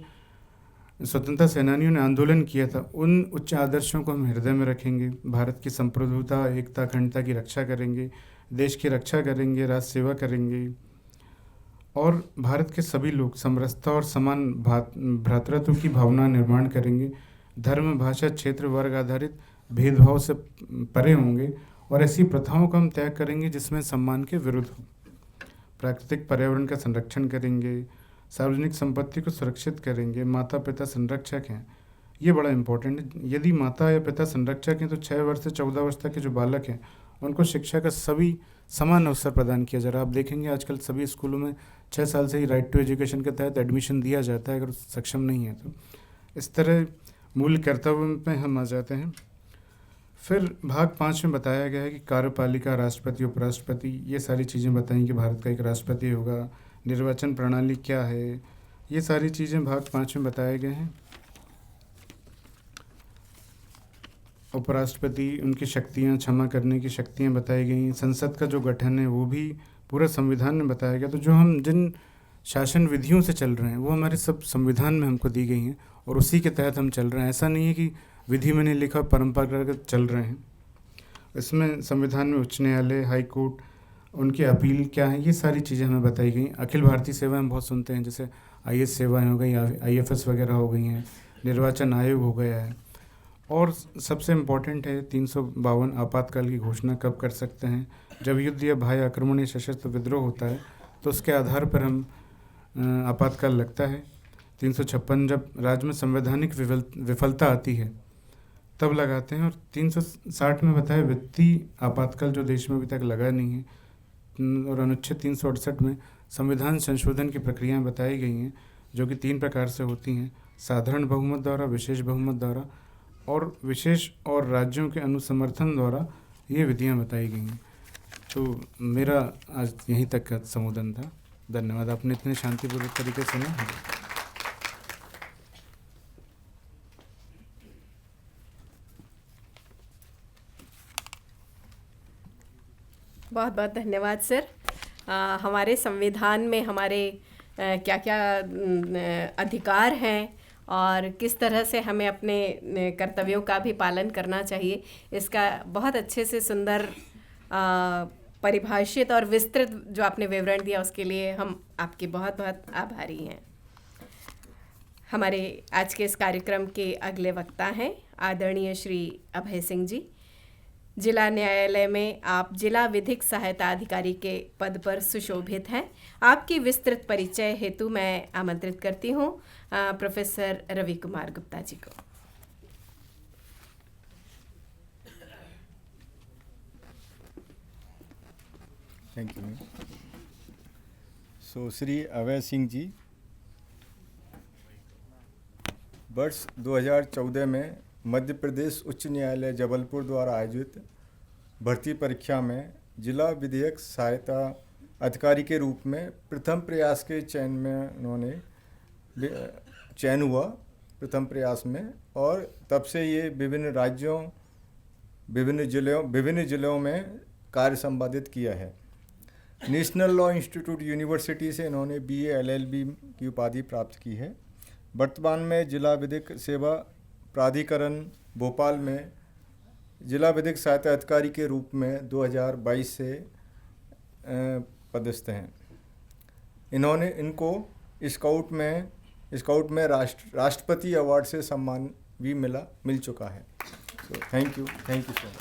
स्वतंत्रता सेनानियों ने आंदोलन किया था, उन उच्च आदर्शों को हम हृदय में रखेंगे। भारत की संप्रभुता, एकता, अखंडता की रक्षा करेंगे, देश की रक्षा करेंगे, राष्ट्र सेवा करेंगे। और भारत के सभी लोग समरसता और समान भ्रातृत्व की भावना निर्माण करेंगे। धर्म, भाषा, क्षेत्र, वर्ग आधारित भेदभाव से परे होंगे और ऐसी प्रथाओं का हम त्याग करेंगे जिसमें सम्मान के विरुद्ध हो। प्राकृतिक पर्यावरण का संरक्षण करेंगे, सार्वजनिक संपत्ति को सुरक्षित करेंगे। माता पिता संरक्षक हैं, ये बड़ा इंपॉर्टेंट है। यदि माता या पिता संरक्षक हैं तो 6 वर्ष से 14 वर्ष तक के जो बालक हैं उनको शिक्षा का सभी समान अवसर प्रदान किया जा रहा है। आप देखेंगे आजकल सभी स्कूलों में 6 साल से ही राइट टू एजुकेशन के तहत एडमिशन दिया जाता है, अगर सक्षम नहीं है तो। इस तरह मूल कर्तव्य में हम आ जाते हैं। फिर भाग 5 में बताया गया है कि कार्यपालिका, राष्ट्रपति, उपराष्ट्रपति, ये सारी चीज़ें बताई कि भारत का एक राष्ट्रपति होगा, निर्वाचन प्रणाली क्या है, ये सारी चीज़ें भाग 5 में बताए गए हैं। उपराष्ट्रपति, उनकी शक्तियाँ, क्षमा करने की शक्तियाँ बताई गई। संसद का जो गठन है वो भी पूरा संविधान में बताया गया। तो जो हम जिन शासन विधियों से चल रहे हैं वो हमारे सब संविधान में हमको दी गई हैं और उसी के तहत हम चल रहे हैं। ऐसा नहीं है कि विधि में नहीं लिखा, परंपरागत चल रहे हैं। इसमें संविधान में उच्च न्यायालय, हाई कोर्ट, उनकी अपील क्या है, ये सारी चीज़ें हमें बताई गई। अखिल भारतीय सेवाएं हम बहुत सुनते हैं, जैसे IAS सेवाएं हो गई, IFS वगैरह हो गई हैं, निर्वाचन आयोग हो गया है। और सबसे इम्पॉर्टेंट है 352 आपातकाल की घोषणा कब कर सकते हैं। जब युद्ध या बाह्य आक्रमण या सशस्त्र विद्रोह होता है तो उसके आधार पर हम आपातकाल लगता है। 356 जब राज्य में संवैधानिक विफलता आती है तब लगाते हैं। और 360 में बताया वित्तीय आपातकाल जो देश में अभी तक लगा नहीं है। और अनुच्छेद 368 में संविधान संशोधन की प्रक्रियाएं बताई गई हैं, जो कि 3 प्रकार से होती हैं: साधारण बहुमत द्वारा, विशेष बहुमत द्वारा और विशेष और राज्यों के अनुसमर्थन द्वारा ये विधियां बताई गई हैं। तो मेरा आज यहीं तक का संबोधन था। धन्यवाद, आपने इतने शांतिपूर्वक तरीके से सुना। बहुत बहुत धन्यवाद सर। हमारे संविधान में हमारे क्या क्या अधिकार हैं और किस तरह से हमें अपने कर्तव्यों का भी पालन करना चाहिए, इसका बहुत अच्छे से सुंदर परिभाषित और विस्तृत जो आपने विवरण दिया, उसके लिए हम आपके बहुत बहुत आभारी हैं। हमारे आज के इस कार्यक्रम के अगले वक्ता हैं आदरणीय श्री अभय सिंह जी। जिला न्यायालय में आप जिला विधिक सहायता अधिकारी के पद पर सुशोभित हैं। आपकी विस्तृत परिचय हेतु मैं आमंत्रित करती हूँ प्रोफेसर रवि कुमार गुप्ता जी को। Thank you. So Shri Abhay Singh ji वर्ष 2014 में मध्य प्रदेश उच्च न्यायालय जबलपुर द्वारा आयोजित भर्ती परीक्षा में जिला विधिक सहायता अधिकारी के रूप में प्रथम प्रयास के चयन में उन्होंने चयन हुआ प्रथम प्रयास में, और तब से ये विभिन्न राज्यों विभिन्न जिलों में कार्य संपादित किया है। नेशनल लॉ इंस्टीट्यूट यूनिवर्सिटी से इन्होंने BA LLB की उपाधि प्राप्त की है। वर्तमान में जिला विधिक सेवा प्राधिकरण भोपाल में जिला विधिक सहायता अधिकारी के रूप में 2022 से पदस्थ हैं। इनको स्काउट में राष्ट्रपति अवार्ड से सम्मान भी मिल चुका है। तो थैंक यू सो मच।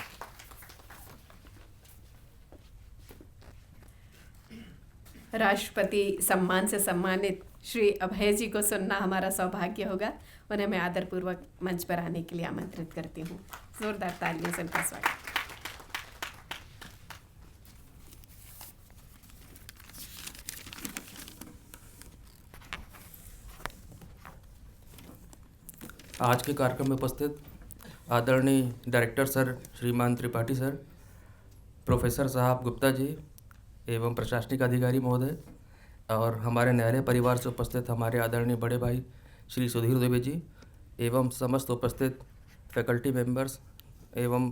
राष्ट्रपति सम्मान से सम्मानित श्री अभय जी को सुनना हमारा सौभाग्य होगा। उन्हें मैं आदरपूर्वक मंच पर आने के लिए आमंत्रित करती हूँ। जोरदार तालियों से उनका स्वागत। आज के कार्यक्रम में उपस्थित आदरणीय डायरेक्टर सर श्रीमान त्रिपाठी सर, प्रोफेसर साहब गुप्ता जी एवं प्रशासनिक अधिकारी महोदय, और हमारे न्यायालय परिवार से उपस्थित हमारे आदरणीय बड़े भाई श्री सुधीर दुबे जी एवं समस्त उपस्थित फैकल्टी मेंबर्स एवं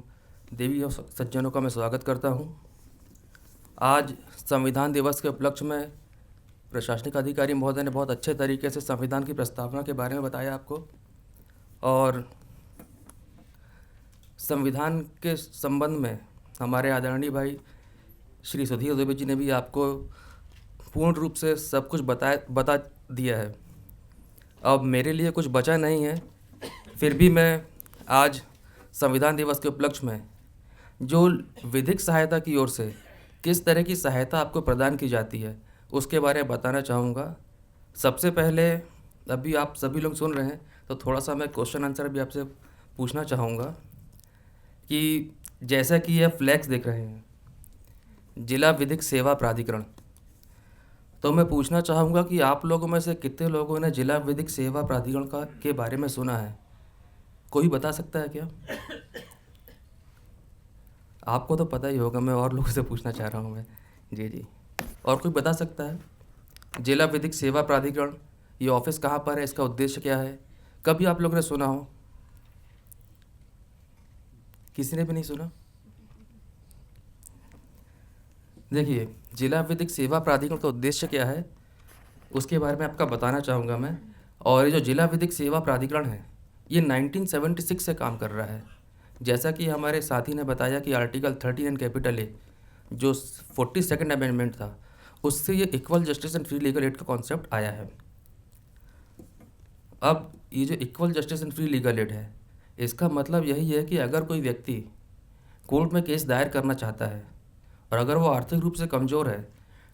देवी और सज्जनों का मैं स्वागत करता हूं। आज संविधान दिवस के उपलक्ष्य में प्रशासनिक अधिकारी महोदय ने बहुत अच्छे तरीके से संविधान की प्रस्तावना के बारे में बताया आपको, और संविधान के संबंध में हमारे आदरणीय भाई श्री सुधीर दुबे जी ने भी आपको पूर्ण रूप से सब कुछ बता दिया है। अब मेरे लिए कुछ बचा नहीं है, फिर भी मैं आज संविधान दिवस के उपलक्ष्य में जो विधिक सहायता की ओर से किस तरह की सहायता आपको प्रदान की जाती है उसके बारे में बताना चाहूँगा। सबसे पहले, अभी आप सभी लोग सुन रहे हैं तो थोड़ा सा मैं क्वेश्चन आंसर भी आपसे पूछना चाहूँगा कि जैसा कि यह फ्लैक्स देख रहे हैं जिला विधिक सेवा प्राधिकरण, तो मैं पूछना चाहूँगा कि आप लोगों में से कितने लोगों ने जिला विधिक सेवा प्राधिकरण के बारे में सुना है? कोई बता सकता है क्या? आपको तो पता ही होगा, मैं और लोगों से पूछना चाह रहा हूँ मैं। जी, और कोई बता सकता है? जिला विधिक सेवा प्राधिकरण, ये ऑफिस कहाँ पर है, इसका उद्देश्य क्या है? कभी आप लोगों ने सुना हो? किसी ने भी नहीं सुना? देखिए, जिला विधिक सेवा प्राधिकरण का उद्देश्य क्या है उसके बारे में आपका बताना चाहूँगा मैं। और ये जो जिला विधिक सेवा प्राधिकरण है ये 1976 से काम कर रहा है। जैसा कि हमारे साथी ने बताया कि आर्टिकल 13 कैपिटल ए जो 42nd अमेंडमेंट था उससे ये equal justice and free legal aid का कॉन्सेप्ट आया है। अब ये जो equal justice and free legal aid है इसका मतलब यही है कि अगर कोई व्यक्ति कोर्ट में केस दायर करना चाहता है और अगर वो आर्थिक रूप से कमज़ोर है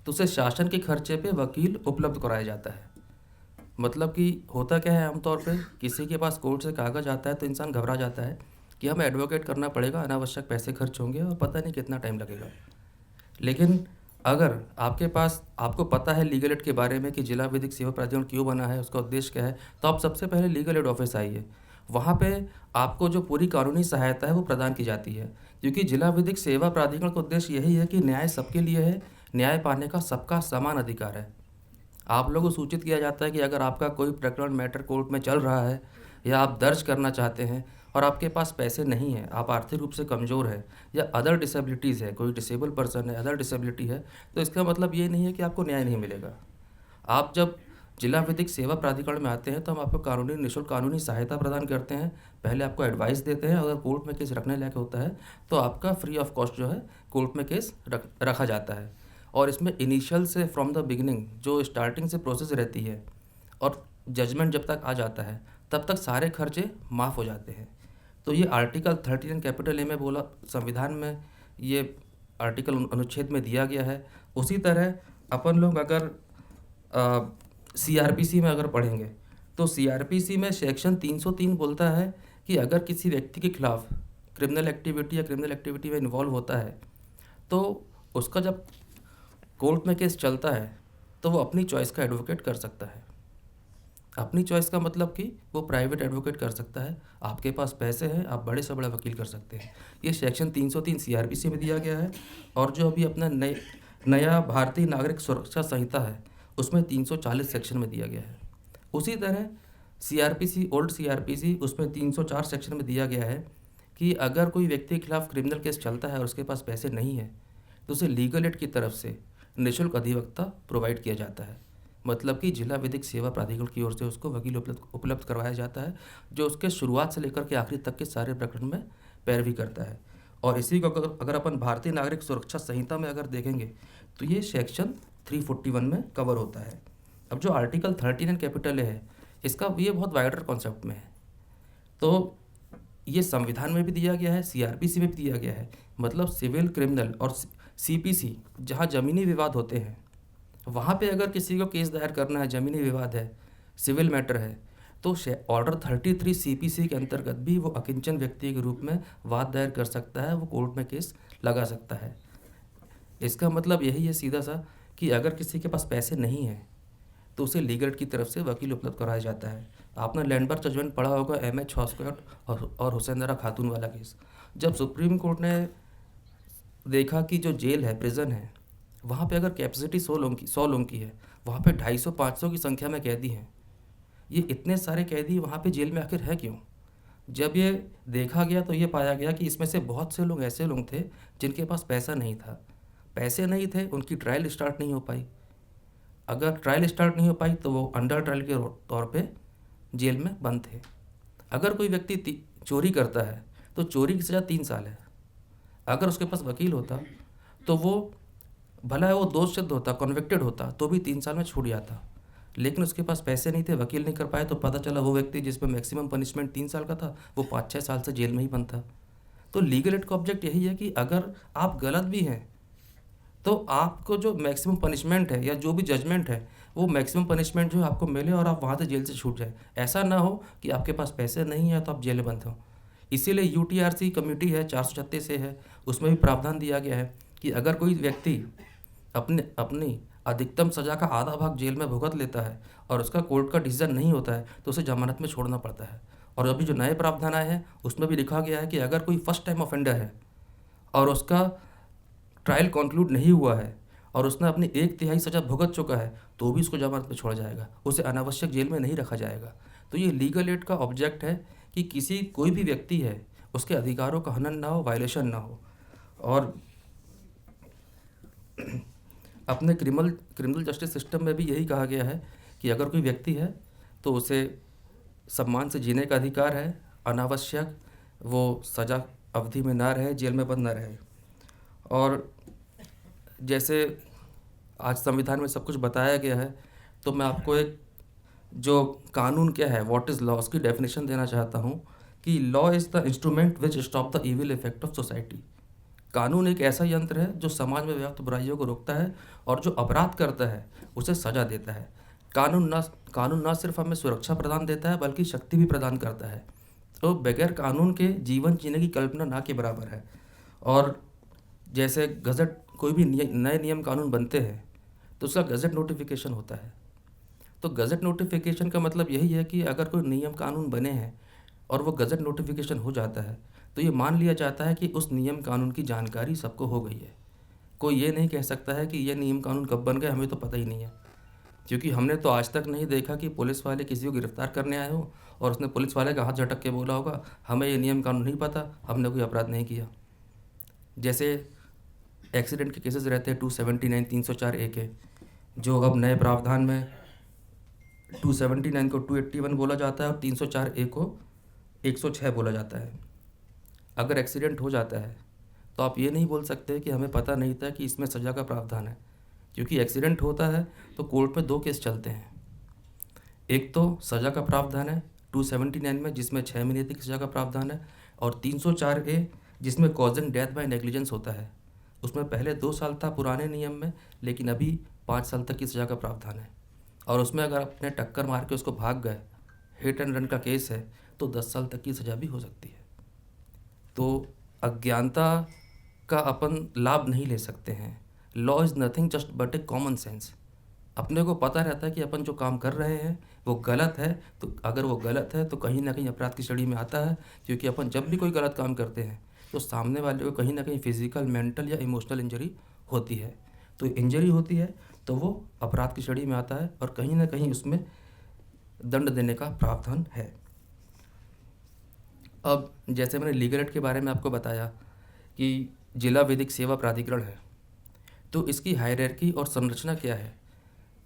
तो उसे शासन के खर्चे पे वकील उपलब्ध कराया जाता है। मतलब कि होता क्या है, आमतौर पे किसी के पास कोर्ट से कागज़ आता है तो इंसान घबरा जाता है कि हमें एडवोकेट करना पड़ेगा, अनावश्यक पैसे खर्च होंगे और पता नहीं कितना टाइम लगेगा। लेकिन अगर आपको पता है लीगल एड के बारे में कि जिला विधिक सेवा प्राधिकरण क्यों बना है, उसका उद्देश्य क्या है, तो आप सबसे पहले लीगल एड ऑफिस आइए। वहाँ पे आपको जो पूरी कानूनी सहायता है वो प्रदान की जाती है, क्योंकि जिला विधिक सेवा प्राधिकरण का उद्देश्य यही है कि न्याय सबके लिए है, न्याय पाने का सबका समान अधिकार है। आप लोगों को सूचित किया जाता है कि अगर आपका कोई प्रकरण मैटर कोर्ट में चल रहा है या आप दर्ज करना चाहते हैं और आपके पास पैसे नहीं हैं, आप आर्थिक रूप से कमज़ोर है या अदर डिसेबिलिटीज़ है, कोई डिसेबल पर्सन है, अदर डिसेबिलिटी है, तो इसका मतलब ये नहीं है कि आपको न्याय नहीं मिलेगा। आप जब जिला विधिक सेवा प्राधिकरण में आते हैं तो हम आपको निःशुल्क कानूनी सहायता प्रदान करते हैं। पहले आपको एडवाइस देते हैं, अगर कोर्ट में केस रखने लायक होता है तो आपका फ्री ऑफ कॉस्ट जो है कोर्ट में केस रखा जाता है। और इसमें इनिशियल से फ्रॉम द बिगिनिंग जो स्टार्टिंग से प्रोसेस रहती है और जजमेंट जब तक आ जाता है तब तक सारे खर्चे माफ़ हो जाते हैं। तो ये आर्टिकल 13 कैपिटल ए में बोला, संविधान में ये आर्टिकल अनुच्छेद में दिया गया है। उसी तरह अपन लोग अगर CRPC में अगर पढ़ेंगे तो CRPC में सेक्शन 303 बोलता है कि अगर किसी व्यक्ति के खिलाफ क्रिमिनल एक्टिविटी में इन्वॉल्व होता है तो उसका जब कोर्ट में केस चलता है तो वो अपनी चॉइस का एडवोकेट कर सकता है। अपनी चॉइस का मतलब कि वो प्राइवेट एडवोकेट कर सकता है, आपके पास पैसे हैं, आप बड़े से बड़ा वकील कर सकते हैं। ये सेक्शन 303 सीआरपीसी में दिया गया है। और जो अभी अपना नया भारतीय नागरिक सुरक्षा संहिता है उसमें 340 सेक्शन में दिया गया है। उसी तरह सीआरपीसी, ओल्ड सीआरपीसी, उसमें 304 सेक्शन में दिया गया है कि अगर कोई व्यक्ति के खिलाफ क्रिमिनल केस चलता है और उसके पास पैसे नहीं है तो उसे लीगल एड की तरफ से निःशुल्क अधिवक्ता प्रोवाइड किया जाता है। मतलब कि जिला विधिक सेवा प्राधिकरण की ओर से उसको वकील उपलब्ध करवाया जाता है, जो उसके शुरुआत से लेकर के आखिरी तक के सारे प्रकरण में पैरवी करता है। और इसी को अगर अपन भारतीय नागरिक सुरक्षा संहिता में अगर देखेंगे तो ये सेक्शन 341 में कवर होता है। अब जो आर्टिकल 39 कैपिटल है इसका ये बहुत वाइडर कॉन्सेप्ट में है। तो ये संविधान में भी दिया गया है, सीआरपीसी में भी दिया गया है। मतलब सिविल, क्रिमिनल और सीपीसी, जहाँ ज़मीनी विवाद होते हैं वहाँ पे अगर किसी को केस दायर करना है, ज़मीनी विवाद है, सिविल मैटर है, तो ऑर्डर 33 सीपीसी के अंतर्गत भी वो अकिंचन व्यक्ति के रूप में वाद दायर कर सकता है, वो कोर्ट में केस लगा सकता है। इसका मतलब यही है सीधा सा कि अगर किसी के पास पैसे नहीं हैं तो उसे लीगल की तरफ से वकील उपलब्ध कराया जाता है। आपने लैंडमार्क जजमेंट पढ़ा होगा, एमएच हॉस्कोट और हुसैन खातून वाला केस। जब सुप्रीम कोर्ट ने देखा कि जो जेल है, प्रिजन है, वहाँ पे अगर कैपेसिटी 100 लोगों की है, वहाँ पे 250-500 की संख्या में कैदी हैं। ये इतने सारे कैदी वहाँ पे जेल में आखिर है क्यों? जब ये देखा गया तो ये पाया गया कि इसमें से बहुत से लोग ऐसे लोग थे जिनके पास पैसा नहीं था। पैसे नहीं थे, उनकी ट्रायल स्टार्ट नहीं हो पाई। अगर ट्रायल स्टार्ट नहीं हो पाई तो वो अंडर ट्रायल के तौर पे जेल में बंद थे। अगर कोई व्यक्ति चोरी करता है तो चोरी की सज़ा 3 साल है। अगर उसके पास वकील होता तो वो भला वो दोष सिद्ध होता, कन्विक्टेड होता, तो भी 3 साल में छूट जाता। लेकिन उसके पास पैसे नहीं थे, वकील नहीं कर पाए, तो पता चला वो व्यक्ति जिसमें मैक्सिमम पनिशमेंट 3 साल का था वो 5-6 साल से जेल में ही बंद था। तो लीगल एड का ऑब्जेक्ट यही है कि अगर आप गलत भी हैं तो आपको जो मैक्सिमम पनिशमेंट है या जो भी जजमेंट है वो मैक्सिमम पनिशमेंट जो है आपको मिले और आप वहाँ से जेल से छूट जाए। ऐसा ना हो कि आपके पास पैसे नहीं है तो आप जेल में बंद हो। इसीलिए यूटीआरसी कमेटी है 436 से है, उसमें भी प्रावधान दिया गया है कि अगर कोई व्यक्ति अपनी अधिकतम सज़ा का आधा भाग जेल में भुगत लेता है और उसका कोर्ट का डिसीजन नहीं होता है तो उसे जमानत में छोड़ना पड़ता है। और अभी जो नए प्रावधान आए हैं उसमें भी लिखा गया है कि अगर कोई फर्स्ट टाइम ऑफेंडर है और उसका ट्रायल कंक्लूड नहीं हुआ है और उसने अपनी 1/3 सज़ा भुगत चुका है तो भी उसको जमानत में छोड़ा जाएगा, उसे अनावश्यक जेल में नहीं रखा जाएगा। तो ये लीगल एड का ऑब्जेक्ट है कि कोई भी व्यक्ति है उसके अधिकारों का हनन ना हो, वायलेशन ना हो। और अपने क्रिमिनल जस्टिस सिस्टम में भी यही कहा गया है कि अगर कोई व्यक्ति है तो उसे सम्मान से जीने का अधिकार है, अनावश्यक वो सज़ा अवधि में ना रहे, जेल में बंद ना रहे। और जैसे आज संविधान में सब कुछ बताया गया है तो मैं आपको एक जो कानून क्या है, व्हाट इज़ लॉ, उसकी डेफिनेशन देना चाहता हूँ कि law is the instrument which stop the evil effect of society. कानून एक ऐसा यंत्र है जो समाज में व्याप्त बुराइयों को रोकता है और जो अपराध करता है उसे सज़ा देता है। कानून ना सिर्फ हमें सुरक्षा प्रदान देता है बल्कि शक्ति भी प्रदान करता है। तो बगैर कानून के जीवन जीने की कल्पना ना के बराबर है। और जैसे गज़ट, कोई भी नए नियम कानून बनते हैं तो उसका गज़ट नोटिफिकेशन होता है। तो गज़ट नोटिफिकेशन का मतलब यही है कि अगर कोई नियम कानून बने हैं और वो गज़ट नोटिफिकेशन हो जाता है तो ये मान लिया जाता है कि उस नियम कानून की जानकारी सबको हो गई है। कोई ये नहीं कह सकता है कि ये नियम कानून कब बन गए, हमें तो पता ही नहीं है। क्योंकि हमने तो आज तक नहीं देखा कि पुलिस वाले किसी को गिरफ्तार करने आए हो और उसने पुलिस वाले का हाथ झटक के बोला होगा हमें ये नियम कानून नहीं पता, हमने कोई अपराध नहीं किया। जैसे एक्सीडेंट के केसेस रहते हैं 279, 304A के, जो अब नए प्रावधान में 279 को 281 बोला जाता है और 304A को 106 बोला जाता है। अगर एक्सीडेंट हो जाता है तो आप ये नहीं बोल सकते कि हमें पता नहीं था कि इसमें सज़ा का प्रावधान है, क्योंकि एक्सीडेंट होता है तो कोर्ट में 2 केस चलते हैं। एक तो सज़ा का प्रावधान है 279 में जिसमें 6 महीने तक सज़ा का प्रावधान है, और 304A जिसमें कॉजिंग डेथ बाय नेग्लिजेंस होता है। उसमें पहले 2 साल था पुराने नियम में, लेकिन अभी 5 साल तक की सज़ा का प्रावधान है। और उसमें अगर आपने टक्कर मार के उसको भाग गए, हिट एंड रन का केस है, तो 10 साल तक की सज़ा भी हो सकती है। तो अज्ञानता का अपन लाभ नहीं ले सकते हैं। Law is nothing just but A common sense. अपने को पता रहता है कि अपन जो काम कर रहे हैं वो गलत है, तो अगर वो गलत है तो कहीं ना कहीं अपराध की श्रेणी में आता है, क्योंकि अपन जब भी कोई गलत काम करते हैं तो सामने वाले को कहीं ना कहीं फिजिकल, मेंटल या इमोशनल इंजरी होती है। तो इंजरी होती है तो वो अपराध की श्रेणी में आता है और कहीं ना कहीं उसमें दंड देने का प्रावधान है। अब जैसे मैंने लीगल एड के बारे में आपको बताया कि जिला विधिक सेवा प्राधिकरण है, तो इसकी हायरार्की और संरचना क्या है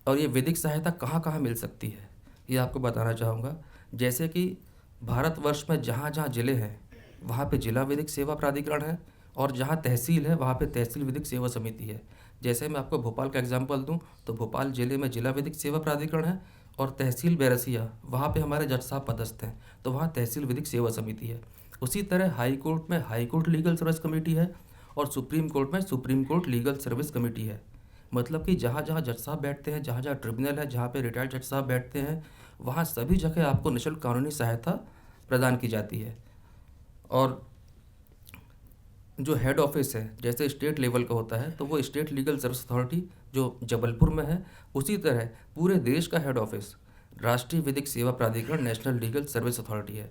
और ये विधिक सहायता कहाँ कहाँ मिल सकती है, ये आपको बताना चाहूँगा। जैसे कि भारतवर्ष में जहाँ जहाँ ज़िले हैं वहाँ पे जिला विधिक सेवा प्राधिकरण है, और जहाँ तहसील है वहाँ पे तहसील विधिक सेवा समिति है। जैसे मैं आपको भोपाल का एग्जांपल दूँ तो भोपाल ज़िले में जिला विधिक सेवा प्राधिकरण है, और तहसील बैरसिया वहाँ पे हमारे जज साहब पदस्थ हैं, तो वहाँ तहसील विधिक सेवा समिति है। उसी तरह हाई कोर्ट में high court legal service committee है, और सुप्रीम कोर्ट में supreme court legal service committee है। मतलब कि जहाँ जहाँ जज साहब बैठते हैं, जहाँ जहाँ ट्रिब्यूनल है, जहाँ पे रिटायर्ड जज साहब बैठते हैं, वहाँ सभी जगह आपको निःशुल्क कानूनी सहायता प्रदान की जाती है। और जो हेड ऑफिस है जैसे स्टेट लेवल का होता है तो वो स्टेट लीगल सर्विस अथॉरिटी जो जबलपुर में है, उसी तरह पूरे देश का हेड ऑफिस राष्ट्रीय विधिक सेवा प्राधिकरण नेशनल लीगल सर्विस अथॉरिटी है,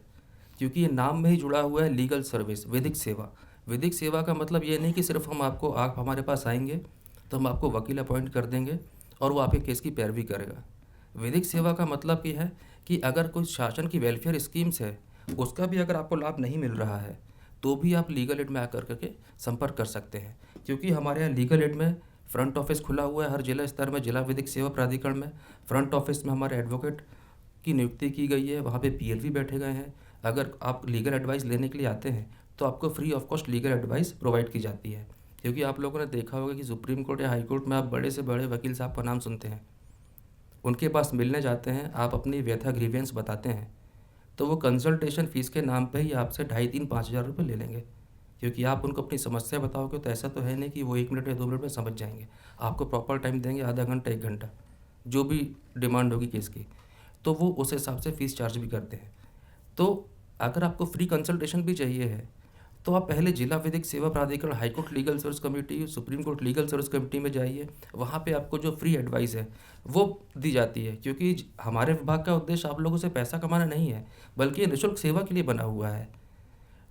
क्योंकि ये नाम में ही जुड़ा हुआ है लीगल सर्विस, विधिक सेवा। विधिक सेवा का मतलब ये नहीं कि सिर्फ आप हमारे पास आएंगे तो हम आपको वकील अपॉइंट कर देंगे और वो आपके केस की पैरवी करेगा। विधिक सेवा का मतलब ये है कि अगर कोई शासन की वेलफेयर स्कीम्स है उसका भी अगर आपको लाभ नहीं मिल रहा है तो भी आप लीगल एड में आकर करके संपर्क कर सकते हैं, क्योंकि हमारे यहाँ लीगल एड में फ्रंट ऑफिस खुला हुआ है हर जिला स्तर में। जिला विधिक सेवा प्राधिकरण में फ्रंट ऑफिस में हमारे एडवोकेट की नियुक्ति की गई है, वहाँ पे पीएलवी बैठे गए हैं। अगर आप लीगल एडवाइस लेने के लिए आते हैं तो आपको free of cost legal advice provide की जाती है, क्योंकि आप लोगों ने देखा होगा कि सुप्रीम कोर्ट या हाई कोर्ट में आप बड़े से बड़े वकील साहब का नाम सुनते हैं, उनके पास मिलने जाते हैं, आप अपनी व्यथा ग्रीवेंस बताते हैं तो वो कंसल्टेशन फ़ीस के नाम पे ही आपसे 2,500-3,000-5,000 रुपये ले लेंगे, क्योंकि आप उनको अपनी समस्या बताओगे तो ऐसा तो है नहीं कि वो 1 मिनट या 2 मिनट में समझ जाएंगे। आपको प्रॉपर टाइम देंगे, आधा घंटा 1 घंटा जो भी डिमांड होगी केस की, तो वो उस हिसाब से फ़ीस चार्ज भी करते हैं। तो अगर आपको फ्री कंसल्टेशन भी चाहिए है तो आप पहले जिला विधिक सेवा प्राधिकरण, high court legal service committee, supreme court legal service committee में जाइए, वहाँ पे आपको जो फ्री एडवाइस है वो दी जाती है, क्योंकि हमारे विभाग का उद्देश्य आप लोगों से पैसा कमाना नहीं है बल्कि ये निःशुल्क सेवा के लिए बना हुआ है।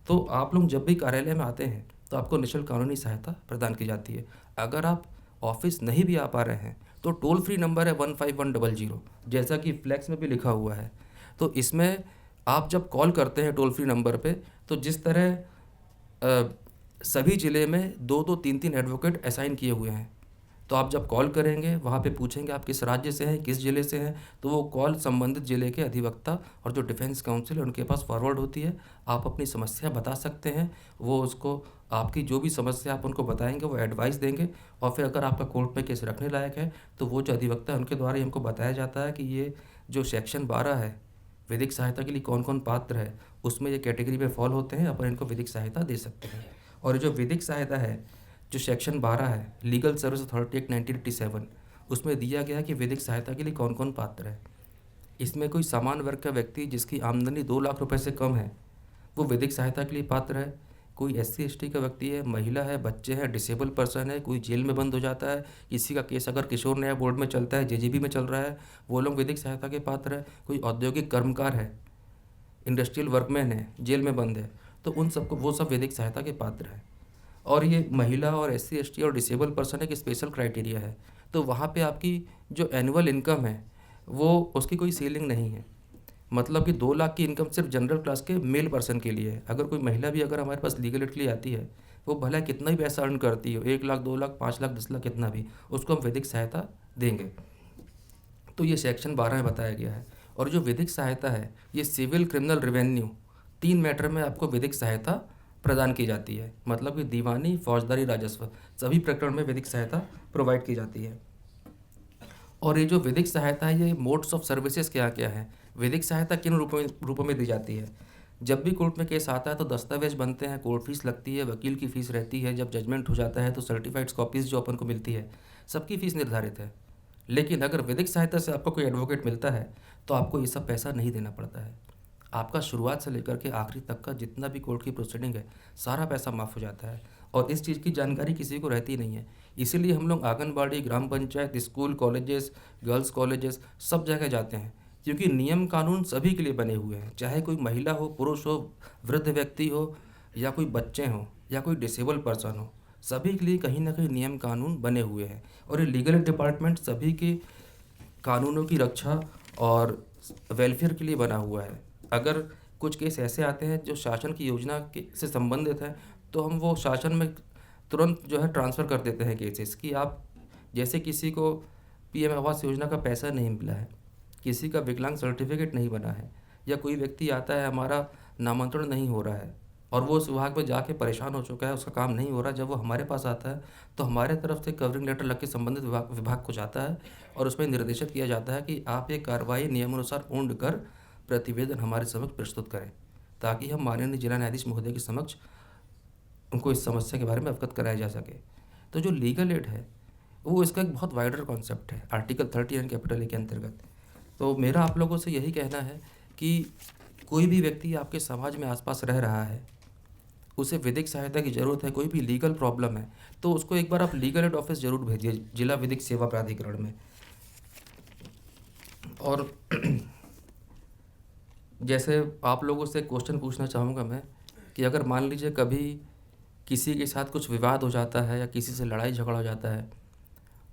तो आप लोग जब भी कार्यालय में आते हैं तो आपको निःशुल्क कानूनी सहायता प्रदान की जाती है। अगर आप ऑफिस नहीं भी आ पा रहे हैं तो टोल फ्री नंबर है 15100, जैसा कि फ्लैक्स में भी लिखा हुआ है। तो इसमें आप जब कॉल करते हैं टोल फ्री नंबर पे, तो जिस तरह सभी ज़िले में 2-2, 3-3 एडवोकेट असाइन किए हुए हैं, तो आप जब कॉल करेंगे वहाँ पे पूछेंगे आप किस राज्य से हैं, किस ज़िले से हैं, तो वो कॉल संबंधित ज़िले के अधिवक्ता और जो डिफेंस काउंसिल है उनके पास फॉरवर्ड होती है। आप अपनी समस्या बता सकते हैं, वो उसको आपकी जो भी समस्या आप उनको बताएंगे वो एडवाइस देंगे, और फिर अगर आपका कोर्ट में केस रखने लायक है तो वो जो अधिवक्ता है उनके द्वारा ही हमको बताया जाता है कि ये जो सेक्शन 12 है विधिक सहायता के लिए कौन कौन पात्र है, उसमें ये कैटेगरी में फॉल होते हैं, अपन इनको विधिक सहायता दे सकते हैं। और जो विधिक सहायता है जो सेक्शन 12 है लीगल सर्विस अथॉरिटी एक्ट 1987, उसमें दिया गया है कि विधिक सहायता के लिए कौन कौन पात्र है। इसमें कोई सामान्य वर्ग का व्यक्ति जिसकी आमदनी 2 लाख रुपए से कम है वो विधिक सहायता के लिए पात्र है। कोई SC/ST का व्यक्ति है, महिला है, बच्चे हैं, डिसेबल पर्सन है, कोई जेल में बंद हो जाता है, किसी का केस अगर किशोर न्याय बोर्ड में चलता है, JJB में चल रहा है, वो लोग विधिक सहायता के पात्र है। कोई औद्योगिक कर्मकार है, इंडस्ट्रियल वर्कमैन है, जेल में बंद है, तो उन सबको वो सब विधिक सहायता के पात्र हैं। और ये महिला और SC/ST और डिसेबल पर्सन एक स्पेशल क्राइटेरिया है, तो वहाँ पे आपकी जो एनुअल इनकम है वो उसकी कोई सीलिंग नहीं है। मतलब कि 2 लाख की इनकम सिर्फ जनरल क्लास के मेल पर्सन के लिए है। अगर कोई महिला भी अगर हमारे पास लीगल एड के लिए आती है, वो भला कितना ही पैसा अर्न करती हो, 1 लाख, 2 लाख, 5 लाख, 10 लाख, कितना भी, उसको हम विधिक सहायता देंगे। तो ये सेक्शन 12 में बताया गया है। और जो विधिक सहायता है ये सिविल, क्रिमिनल, रेवेन्यू 3 मैटर में आपको विधिक सहायता प्रदान की जाती है। मतलब कि दीवानी, फौजदारी, राजस्व सभी प्रकरण में विधिक सहायता प्रोवाइड की जाती है। और ये जो विधिक सहायता है ये मोड्स ऑफ सर्विसेज क्या क्या है, विधिक सहायता किन रूपों में दी जाती है। जब भी कोर्ट में केस आता है तो दस्तावेज बनते हैं, कोर्ट फीस लगती है, वकील की फ़ीस रहती है, जब जजमेंट हो जाता है तो सर्टिफाइड्स कॉपीज़ जो अपन को मिलती है, सबकी फ़ीस निर्धारित है। लेकिन अगर विधिक सहायता से आपको कोई एडवोकेट मिलता है तो आपको ये सब पैसा नहीं देना पड़ता है। आपका शुरुआत से लेकर के आखिरी तक का जितना भी कोर्ट की प्रोसीडिंग है सारा पैसा माफ़ हो जाता है। और इस चीज़ की जानकारी किसी को रहती नहीं है। इसीलिए हम लोग anganwadi, gram panchayat, school, colleges, girls colleges सब जगह जाते हैं, क्योंकि नियम कानून सभी के लिए बने हुए हैं, चाहे कोई महिला हो, पुरुष हो, वृद्ध व्यक्ति हो, या कोई बच्चे हों, या कोई डिसेबल पर्सन हो, सभी के लिए कहीं ना कहीं नियम कानून बने हुए हैं। और ये लीगल डिपार्टमेंट सभी के कानूनों की रक्षा और वेलफेयर के लिए बना हुआ है। अगर कुछ केस ऐसे आते हैं जो शासन की योजना के से संबंधित है, तो हम वो शासन में तुरंत जो है ट्रांसफ़र कर देते हैं केसेस, कि आप जैसे किसी को पीएम आवास योजना का पैसा नहीं मिला है, किसी का विकलांग सर्टिफिकेट नहीं बना है, या कोई व्यक्ति आता है हमारा नामांतरण नहीं हो रहा है और वो उस विभाग में जाके परेशान हो चुका है, उसका काम नहीं हो रहा, जब वो हमारे पास आता है तो हमारे तरफ से कवरिंग लेटर लग के संबंधित विभाग को जाता है और उसमें निर्देशित किया जाता है कि आप ये कार्रवाई नियमानुसार पूर्ण कर प्रतिवेदन हमारे समक्ष प्रस्तुत करें, ताकि हम माननीय जिला न्यायाधीश महोदय के समक्ष उनको इस समस्या के बारे में अवगत कराया जा सके। तो जो लीगल एड है वो इसका एक बहुत वाइडर कॉन्सेप्ट है आर्टिकल 39 कैपिटल ए के अंतर्गत। तो मेरा आप लोगों से यही कहना है कि कोई भी व्यक्ति आपके समाज में आसपास रह रहा है, उसे विधिक सहायता की ज़रूरत है, कोई भी लीगल प्रॉब्लम है, तो उसको एक बार आप लीगल एड ऑफिस ज़रूर भेजिए जिला विधिक सेवा प्राधिकरण में। और जैसे आप लोगों से क्वेश्चन पूछना चाहूँगा मैं कि अगर मान लीजिए कभी किसी के साथ कुछ विवाद हो जाता है या किसी से लड़ाई झगड़ा हो जाता है,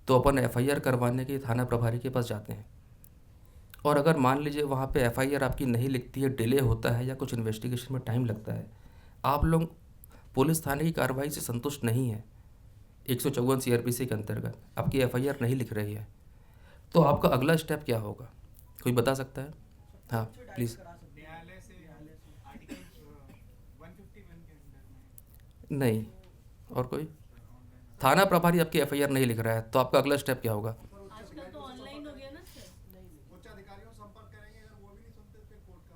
तो अपन एफआईआर करवाने के थाना प्रभारी के पास जाते हैं। और अगर मान लीजिए वहाँ पे एफआईआर आपकी नहीं लिखती है, डिले होता है या कुछ इन्वेस्टिगेशन में टाइम लगता है, आप लोग पुलिस थाने की कार्रवाई से संतुष्ट नहीं है, 154 सीआरपीसी के अंतर्गत आपकी एफआईआर नहीं लिख रही है, तो आपका अगला स्टेप क्या होगा, कोई बता सकता है? हाँ प्लीज़। नहीं, और कोई थाना प्रभारी आपकी एफआईआर नहीं लिख रहा है, तो आपका अगला स्टेप क्या होगा? आजकल तो ऑनलाइन हो गया ना सर। उच्च अधिकारियों से संपर्क करेंगे, अगर वो भी नहीं सुनते तो कोर्ट का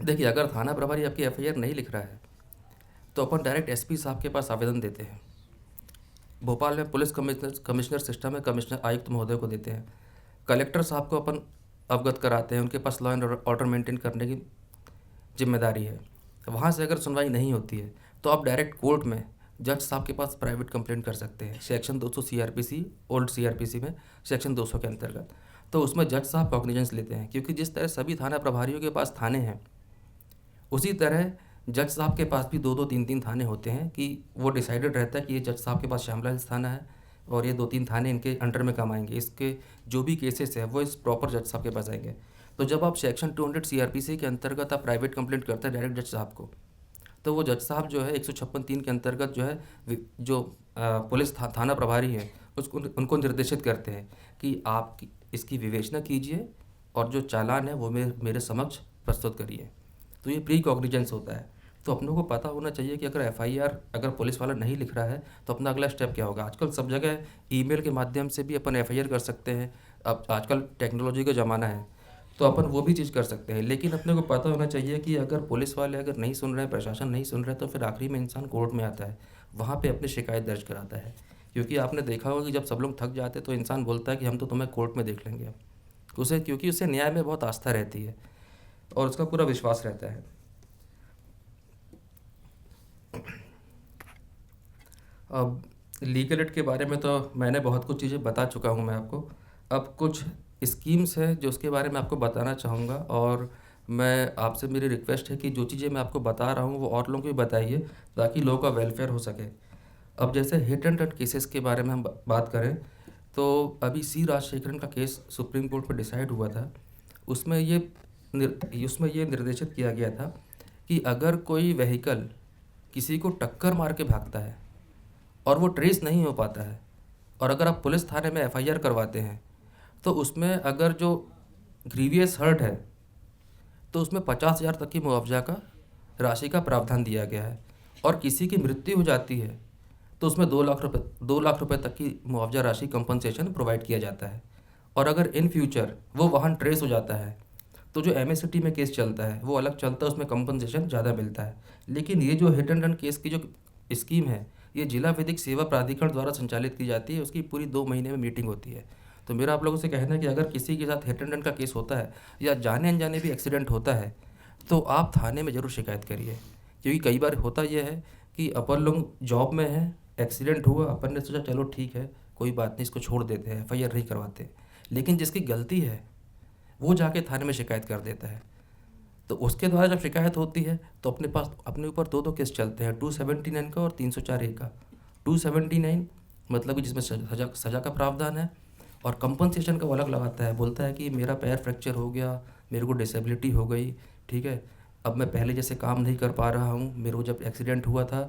देखिए अगर थाना प्रभारी आपकी एफआईआर नहीं लिख रहा है तो अपन डायरेक्ट एसपी साहब के पास आवेदन देते हैं। भोपाल में पुलिस कमिश्नर सिस्टम में कमिश्नर आयुक्त महोदय को देते हैं, कलेक्टर साहब को अपन अवगत कराते हैं, उनके पास लॉ एंड ऑर्डर मेंटेन करने की जिम्मेदारी है। वहाँ से अगर सुनवाई नहीं होती है तो आप डायरेक्ट कोर्ट में जज साहब के पास प्राइवेट कंप्लेंट कर सकते हैं, सेक्शन 200 सीआरपीसी, ओल्ड सीआरपीसी में सेक्शन 200 के अंतर्गत। तो उसमें जज साहब कॉग्निजेंस लेते हैं, क्योंकि जिस तरह सभी थाना प्रभारियों के पास थाने हैं, उसी तरह जज साहब के पास भी 2-2, 3-3 थाने होते हैं, कि वो डिसाइडेड रहता है कि ये जज साहब के पास श्यामला हिल्स थाना है और ये 2-3 थाने इनके अंडर में काम आएंगे, इसके जो भी केसेस है वो इस प्रॉपर जज साहब के पास आएंगे। तो जब आप सेक्शन 200 सीआरपीसी के अंतर्गत आप प्राइवेट कंप्लेंट करते हैं डायरेक्ट जज साहब को, तो वो जज साहब जो है 156(3) के अंतर्गत जो है जो पुलिस थाना प्रभारी है उसको उनको निर्देशित करते हैं कि आप इसकी विवेचना कीजिए और जो चालान है वो मेरे समक्ष प्रस्तुत करिए। तो ये प्री कॉग्निजेंस होता है। तो अपनों को पता होना चाहिए कि अगर एफआईआर अगर पुलिस वाला नहीं लिख रहा है तो अपना अगला स्टेप क्या होगा। आजकल सब जगह ईमेल के माध्यम से भी अपन एफआईआर कर सकते हैं, अब आजकल टेक्नोलॉजी का ज़माना है तो अपन वो भी चीज़ कर सकते हैं। लेकिन अपने को पता होना चाहिए कि अगर पुलिस वाले अगर नहीं सुन रहे हैं, प्रशासन नहीं सुन रहा है, तो फिर आखिरी में इंसान कोर्ट में आता है, वहाँ पे अपनी शिकायत दर्ज कराता है। क्योंकि आपने देखा होगा कि जब सब लोग थक जाते हैं तो इंसान बोलता है कि हम तो तुम्हें कोर्ट में देख लेंगे उसे, क्योंकि उसे न्याय में बहुत आस्था रहती है और उसका पूरा विश्वास रहता है। अब लीगल एड के बारे में तो मैंने बहुत कुछ चीज़ें बता चुका हूँ मैं आपको। अब कुछ स्कीम्स है जो उसके बारे में आपको बताना चाहूँगा, और मैं आपसे मेरी रिक्वेस्ट है कि जो चीज़ें मैं आपको बता रहा हूँ वो और लोगों को भी बताइए ताकि लोगों का वेलफेयर हो सके। अब जैसे हिट एंड रन केसेस के बारे में हम बात करें तो अभी सी राजशेखरन का केस सुप्रीम कोर्ट में डिसाइड हुआ था। उसमें ये निर्देशित किया गया था कि अगर कोई व्हीकल किसी को टक्कर मार के भागता है और वो ट्रेस नहीं हो पाता है, और अगर आप पुलिस थाने में एफआईआर करवाते हैं तो उसमें अगर जो ग्रीवियस हर्ट है तो उसमें 50,000 तक की मुआवजा का राशि का प्रावधान दिया गया है, और किसी की मृत्यु हो जाती है तो उसमें 2 लाख रुपए तक की मुआवजा राशि कंपनसेशन प्रोवाइड किया जाता है। और अगर इन फ्यूचर वो वाहन ट्रेस हो जाता है तो जो एमएसटी में केस चलता है वो अलग चलता है, उसमें कंपनसेशन ज़्यादा मिलता है। लेकिन ये जो हिट एंड रन केस की जो स्कीम है ये जिला विधिक सेवा प्राधिकरण द्वारा संचालित की जाती है, उसकी पूरी 2 महीने में मीटिंग होती है। तो मेरा आप लोगों से कहना है कि अगर किसी के साथ हिट एंड रन का केस होता है या जाने अनजाने भी एक्सीडेंट होता है तो आप थाने में ज़रूर शिकायत करिए, क्योंकि कई बार होता यह है कि अपन लोग जॉब में हैं, एक्सीडेंट हुआ, अपन ने सोचा चलो ठीक है कोई बात नहीं, इसको छोड़ देते हैं, एफआईआर नहीं करवाते। लेकिन जिसकी गलती है वो जाके थाने में शिकायत कर देता है। तो उसके द्वारा जब शिकायत होती है तो अपने पास अपने ऊपर दो केस चलते हैं, 279 का और 304A का। 279 मतलब कि जिसमें सजा का प्रावधान है, और कंपनसेशन का वो अलग लगाता है। बोलता है कि मेरा पैर फ्रैक्चर हो गया, मेरे को डिसेबिलिटी हो गई, ठीक है, अब मैं पहले जैसे काम नहीं कर पा रहा हूँ, मेरे को जब एक्सीडेंट हुआ था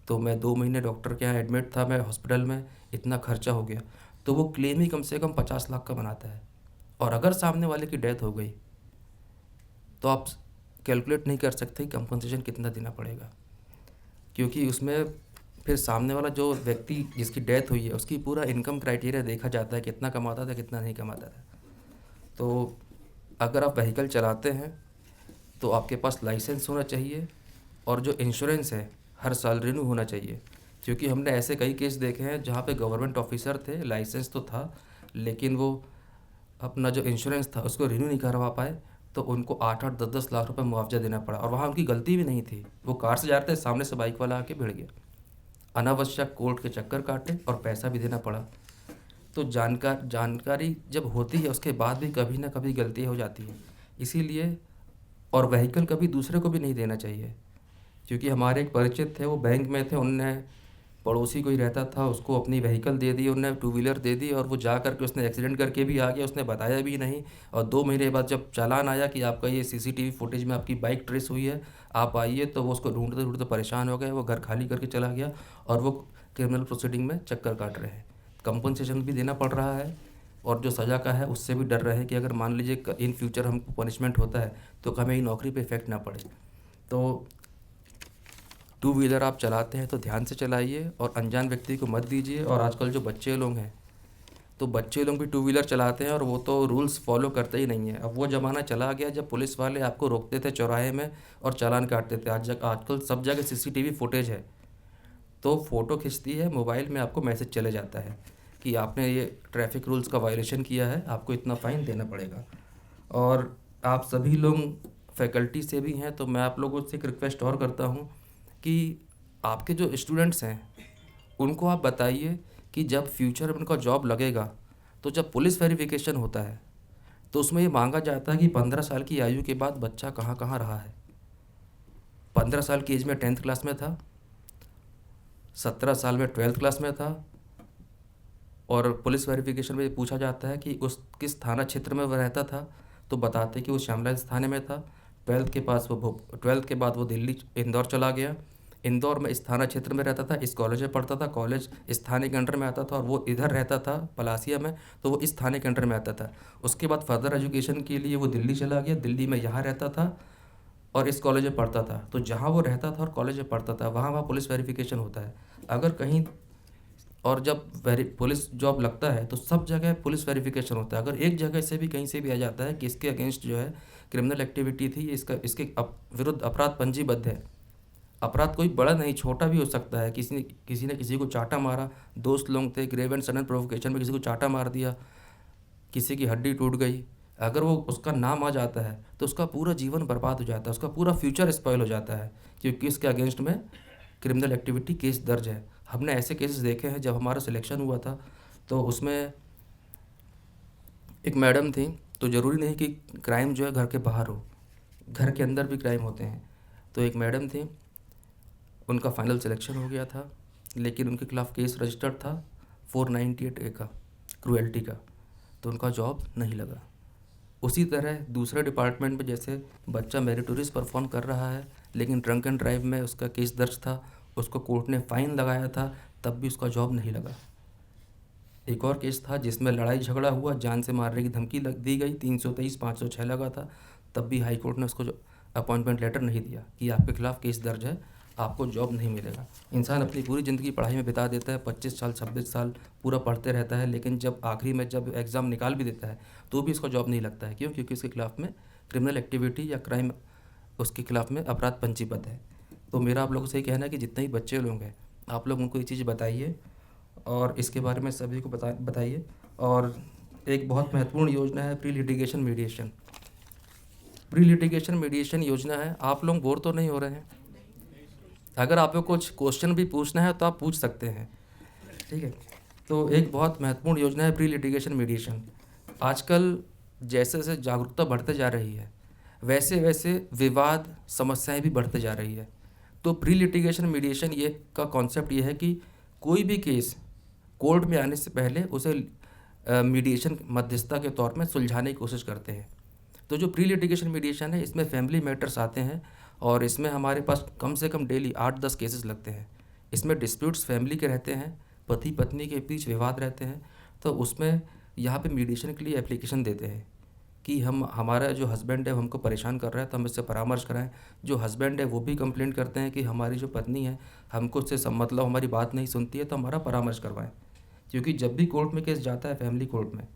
तो मैं 2 महीने डॉक्टर के यहाँ एडमिट था, मैं हॉस्पिटल में, इतना खर्चा हो गया। तो वो क्लेम ही कम से कम 50 लाख का बनाता है। और अगर सामने वाले की डेथ हो गई तो आप कैलकुलेट नहीं कर सकते कंपनसेशन कितना देना पड़ेगा, क्योंकि उसमें फिर सामने वाला जो व्यक्ति जिसकी डेथ हुई है उसकी पूरा इनकम क्राइटेरिया देखा जाता है, कितना कमाता था कितना नहीं कमाता था। तो अगर आप व्हीकल चलाते हैं तो आपके पास लाइसेंस होना चाहिए, और जो इंश्योरेंस है हर साल रिन्यू होना चाहिए। क्योंकि हमने ऐसे कई केस देखे हैं जहाँ पे गवर्नमेंट ऑफिसर थे, लाइसेंस तो था, लेकिन वो अपना जो इंश्योरेंस था उसको रिन्यू नहीं करवा पाए, तो उनको 8-8, 10-10 लाख रुपए मुआवजा देना पड़ा। और वहाँ उनकी गलती भी नहीं थी, वो कार से जा रहे थे, सामने से बाइक वाला आके भिड़ गया। अनावश्यक कोर्ट के चक्कर काटे और पैसा भी देना पड़ा। तो जानकारी जब होती है उसके बाद भी कभी ना कभी गलती हो जाती है, इसीलिए। और व्हीकल कभी दूसरे को भी नहीं देना चाहिए, क्योंकि हमारे एक परिचित थे, वो बैंक में थे, उनने पड़ोसी कोई रहता था उसको अपनी व्हीकल दे दी, उनने 2 व्हीलर दे दी, और वो जा करके उसने एक्सीडेंट करके भी आ गया, उसने बताया भी नहीं। और 2 महीने बाद जब चालान आया कि आपका ये सीसीटीवी फुटेज में आपकी बाइक ट्रेस हुई है, आप आइए, तो वो उसको ढूंढते ढूंढते परेशान हो गए, वो घर खाली करके चला गया, और वो क्रिमिनल प्रोसीडिंग में चक्कर काट रहे हैं। कंपनसेशन भी देना पड़ रहा है, और जो सज़ा का है उससे भी डर रहे हैं कि अगर मान लीजिए इन फ्यूचर हमको पनिशमेंट होता है तो हमें ये नौकरी पे इफेक्ट ना पड़े। तो 2 व्हीलर आप चलाते हैं तो ध्यान से चलाइए, और अनजान व्यक्ति को मत दीजिए। और आजकल जो बच्चे लोग हैं, तो बच्चे लोग भी 2 व्हीलर चलाते हैं और वो तो रूल्स फॉलो करते ही नहीं है। अब वो ज़माना चला गया जब पुलिस वाले आपको रोकते थे चौराहे में और चालान काटते थे। आजकल सब जगह सीसीटीवी फुटेज है, तो फ़ोटो खिंचती है, मोबाइल में आपको मैसेज चले जाता है कि आपने ये ट्रैफिक रूल्स का वायलेशन किया है, आपको इतना फ़ाइन देना पड़ेगा। और आप सभी लोग फैकल्टी से भी हैं, तो मैं आप लोगों से एक रिक्वेस्ट और करता हूँ कि आपके जो स्टूडेंट्स हैं उनको आप बताइए कि जब फ्यूचर में उनका जॉब लगेगा तो जब पुलिस वेरिफिकेशन होता है तो उसमें ये मांगा जाता है कि 15 साल की आयु के बाद बच्चा कहाँ कहाँ रहा है। 15 साल की एज में 10th क्लास में था, 17 साल में 12th क्लास में था, और पुलिस वेरिफिकेशन में पूछा जाता है कि उस किस थाना क्षेत्र में वह रहता था, तो बताते कि वो श्यामला थाने में था। 12th के बाद वो दिल्ली इंदौर चला गया, इंदौर में इस थाना क्षेत्र में रहता था, इस कॉलेज में पढ़ता था, कॉलेज इस थाने के अंडर में आता था, और वो इधर रहता था पलासिया में, तो वो इस थाने के अंडर में आता था। उसके बाद फर्दर एजुकेशन के लिए वो दिल्ली चला गया, दिल्ली में यहाँ रहता था और इस कॉलेज में पढ़ता था। तो जहाँ वो रहता था और कॉलेज में पढ़ता था वहाँ पुलिस वेरिफिकेशन होता है। अगर कहीं और जब पुलिस जॉब लगता है तो सब जगह पुलिस वेरिफिकेशन होता है। अगर एक जगह से भी कहीं से भी आ जाता है कि इसके अगेंस्ट जो है क्रिमिनल एक्टिविटी थी, इसके विरुद्ध अपराध पंजीबद्ध है। अपराध कोई बड़ा नहीं, छोटा भी हो सकता है। किसी ने किसी को चाटा मारा, दोस्त लोग थे, ग्रेव एंड सडन प्रोवोकेशन में किसी को चाटा मार दिया, किसी की हड्डी टूट गई, अगर वो उसका नाम आ जाता है तो उसका पूरा जीवन बर्बाद हो जाता है, उसका पूरा फ्यूचर स्पॉइल हो जाता है, क्योंकि इसके अगेंस्ट में क्रिमिनल एक्टिविटी केस दर्ज है। हमने ऐसे केसेस देखे हैं। जब हमारा सिलेक्शन हुआ था तो उसमें एक मैडम थी, तो ज़रूरी नहीं कि क्राइम जो है घर के बाहर हो, घर के अंदर भी क्राइम होते हैं। तो एक मैडम थी, उनका फाइनल सिलेक्शन हो गया था, लेकिन उनके खिलाफ़ केस रजिस्टर्ड था 498A का, क्रूएल्टी का, तो उनका जॉब नहीं लगा। उसी तरह दूसरे डिपार्टमेंट में जैसे बच्चा मेरिटोरियस परफॉर्म कर रहा है, लेकिन ड्रंक एंड ड्राइव में उसका केस दर्ज था, उसको कोर्ट ने फ़ाइन लगाया था, तब भी उसका जॉब नहीं लगा। एक और केस था जिसमें लड़ाई झगड़ा हुआ, जान से मारने की धमकी दी गई, 323, 506 लगा था, तब भी हाई कोर्ट ने उसको अपॉइंटमेंट लेटर नहीं दिया कि आपके खिलाफ़ केस दर्ज है, आपको जॉब नहीं मिलेगा। इंसान अपनी पूरी ज़िंदगी पढ़ाई में बिता देता है, 25 साल 26 साल पूरा पढ़ते रहता है, लेकिन जब आखिरी में जब एग्ज़ाम निकाल भी देता है तो भी इसको जॉब नहीं लगता है। क्यों? क्योंकि इसके खिलाफ़ में क्रिमिनल एक्टिविटी या क्राइम उसके खिलाफ़ में अपराध पंजीबद्ध है। तो मेरा आप लोगों से ये कहना है कि जितने ही बच्चे लोग हैं आप लोग उनको ये चीज़ बताइए और इसके बारे में सभी को बताइए। और एक बहुत महत्वपूर्ण योजना है pre litigation mediation. Pre litigation mediation योजना है, आप लोग बोर तो नहीं हो रहे हैं? अगर आपको कुछ क्वेश्चन भी पूछना है तो आप पूछ सकते हैं, ठीक है। तो एक बहुत महत्वपूर्ण योजना है प्री लिटिगेशन मीडिएशन। आजकल जैसे जैसे जागरूकता बढ़ते जा रही है, वैसे वैसे विवाद समस्याएं भी बढ़ते जा रही है। तो प्री लिटिगेशन मीडिएशन ये का कॉन्सेप्ट ये है कि कोई भी केस कोर्ट में आने से पहले उसे मीडिएशन मध्यस्थता के तौर में सुलझाने की कोशिश करते हैं। तो जो प्री लिटिगेशन मीडिएशन है, इसमें फैमिली मैटर्स आते हैं और इसमें हमारे पास कम से कम डेली 8-10 केसेस लगते हैं। इसमें डिस्प्यूट्स फैमिली के रहते हैं, पति पत्नी के बीच विवाद रहते हैं, तो उसमें यहाँ पे मीडिएशन के लिए एप्लीकेशन देते हैं कि हमारा जो हस्बैंड है वो हमको परेशान कर रहा है तो हम इससे परामर्श कराएं। जो हस्बैंड है वो भी कंप्लेंट करते हैं कि हमारी जो पत्नी है हमको उससे मतलब हमारी बात नहीं सुनती है, तो हमारा परामर्श करवाएं। क्योंकि जब भी कोर्ट में केस जाता है फैमिली कोर्ट में,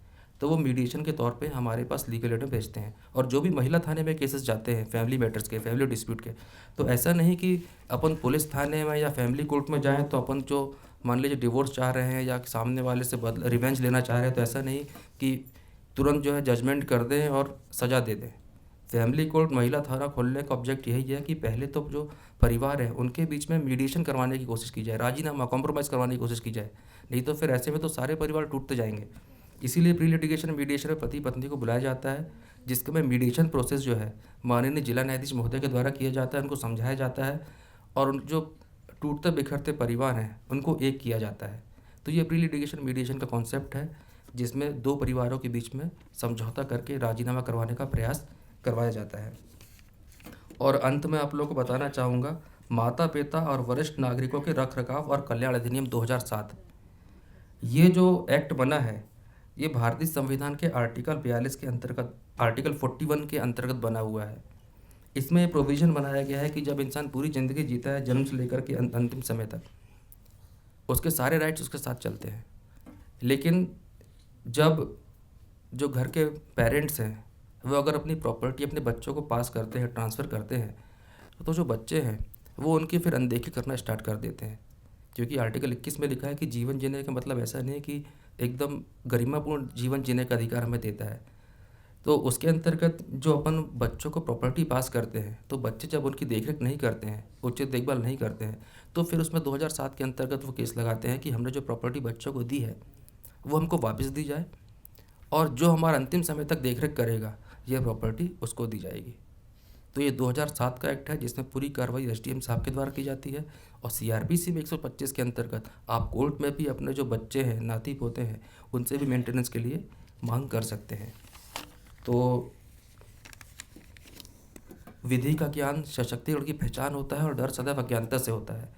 तो वो मीडिएशन के तौर पे हमारे पास लीगल एड में भेजते हैं। और जो भी महिला थाने में केसेस जाते हैं फैमिली मैटर्स के, फैमिली डिस्प्यूट के, तो ऐसा नहीं कि अपन पुलिस थाने में या फैमिली कोर्ट में जाएं तो अपन जो मान लीजिए डिवोर्स चाह रहे हैं या सामने वाले से रिवेंज लेना चाह रहे हैं, तो ऐसा नहीं कि तुरंत जो है जजमेंट कर दें और सज़ा दे दें। फैमिली कोर्ट महिला थाना खोलने का ऑब्जेक्ट यही है कि पहले तो जो परिवार है उनके बीच में मीडिएशन करवाने की कोशिश की जाए, राजीनामा कॉम्प्रोमाइज़ करवाने की कोशिश की जाए, नहीं तो फिर ऐसे में तो सारे परिवार टूटते जाएंगे। इसीलिए प्री लिटिगेशन मीडिएशन में पति पत्नी को बुलाया जाता है, जिसके में मीडिएशन प्रोसेस जो है माननीय जिला न्यायाधीश महोदय के द्वारा किया जाता है, उनको समझाया जाता है और उन जो टूटते बिखरते परिवार हैं उनको एक किया जाता है। तो ये प्री लिटिगेशन मीडिएशन का कॉन्सेप्ट है, जिसमें दो परिवारों के बीच में समझौता करके राजीनामा करवाने का प्रयास करवाया जाता है। और अंत में आप लोगों को बताना चाहूँगा, माता पिता और वरिष्ठ नागरिकों के रखरखाव और कल्याण अधिनियम 2007, ये जो एक्ट बना है ये भारतीय संविधान के आर्टिकल 42 के अंतर्गत, आर्टिकल 41 के अंतर्गत बना हुआ है। इसमें प्रोविज़न बनाया गया है कि जब इंसान पूरी ज़िंदगी जीता है, जन्म से लेकर के अंतिम समय तक, उसके सारे राइट्स उसके साथ चलते हैं। लेकिन जब जो घर के पेरेंट्स हैं वो अगर अपनी प्रॉपर्टी अपने बच्चों को पास करते हैं, ट्रांसफ़र करते हैं, तो जो बच्चे हैं वो उनकी फिर अनदेखी करना स्टार्ट कर देते हैं। क्योंकि आर्टिकल 21 में लिखा है कि जीवन जीने का मतलब ऐसा नहीं है कि एकदम गरिमापूर्ण जीवन जीने का अधिकार हमें देता है। तो उसके अंतर्गत जो अपन बच्चों को प्रॉपर्टी पास करते हैं, तो बच्चे जब उनकी देखरेख नहीं करते हैं, उचित देखभाल नहीं करते हैं, तो फिर उसमें 2007 के अंतर्गत वो केस लगाते हैं कि हमने जो प्रॉपर्टी बच्चों को दी है वो हमको वापस दी जाए और जो हमारा अंतिम समय तक देखरेख करेगा यह प्रॉपर्टी उसको दी जाएगी। तो ये 2007 का एक्ट है, जिसमें पूरी कार्रवाई एसडीएम साहब के द्वारा की जाती है। और सीआरपीसी में 125 के अंतर्गत आप कोर्ट में भी अपने जो बच्चे हैं, नाती पोते हैं, उनसे भी मेंटेनेंस के लिए मांग कर सकते हैं। तो विधि का ज्ञान सशक्तिकरण की पहचान होता है और डर सदैव अज्ञानता से होता है।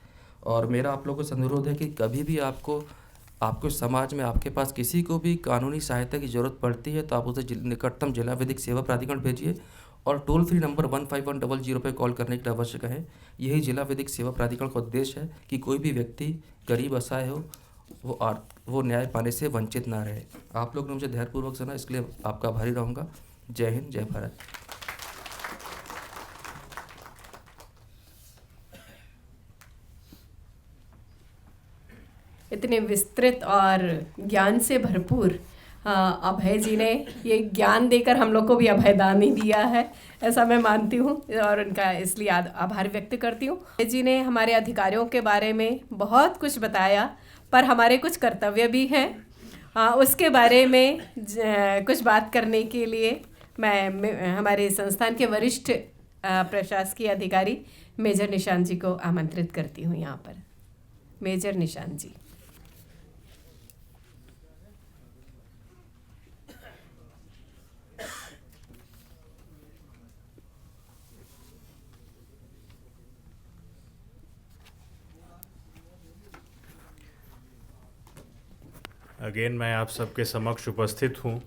और मेरा आप लोगों से अनुरोध है कि कभी भी आपको समाज में आपके पास किसी को भी कानूनी सहायता की ज़रूरत पड़ती है तो आप उसे निकटतम जिला विधिक सेवा प्राधिकरण भेजिए और टोल फ्री नंबर 15100 पर कॉल करने के लिए अवश्य कहें। यही जिला विधिक सेवा प्राधिकरण का उद्देश्य है कि कोई भी व्यक्ति गरीब असहाय हो, वो न्याय पाने से वंचित ना रहे। आप लोग ने मुझे धैर्यपूर्वक सुना, इसके लिए आपका आभारी रहूँगा। जय हिंद, जय भारत। इतने विस्तृत और ज्ञान से भरपूर अभय जी ने ये ज्ञान देकर हम लोग को भी अभयदान ही दिया है, ऐसा मैं मानती हूँ और उनका इसलिए आभार व्यक्त करती हूँ। अभय जी ने हमारे अधिकारियों के बारे में बहुत कुछ बताया, पर हमारे कुछ कर्तव्य भी हैं। उसके बारे में कुछ बात करने के लिए मैं हमारे संस्थान के वरिष्ठ प्रशासकीय अधिकारी मेजर निशांत जी को आमंत्रित करती हूँ यहाँ पर। मेजर निशांत जी। अगेन मैं आप सबके समक्ष उपस्थित हूँ।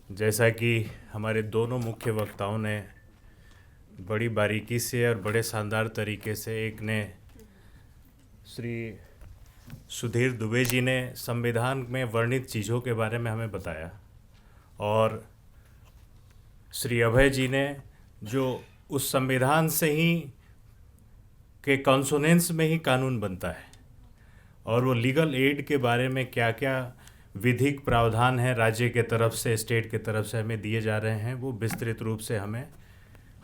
जैसा कि हमारे दोनों मुख्य वक्ताओं ने बड़ी बारीकी से और बड़े शानदार तरीके से, एक ने श्री सुधीर दुबे जी ने संविधान में वर्णित चीज़ों के बारे में हमें बताया और श्री अभय जी ने जो उस संविधान से ही के कॉन्सोनेंस में ही कानून बनता है और वो लीगल एड के बारे में क्या क्या विधिक प्रावधान है राज्य के तरफ से, स्टेट के तरफ से हमें दिए जा रहे हैं, वो विस्तृत रूप से हमें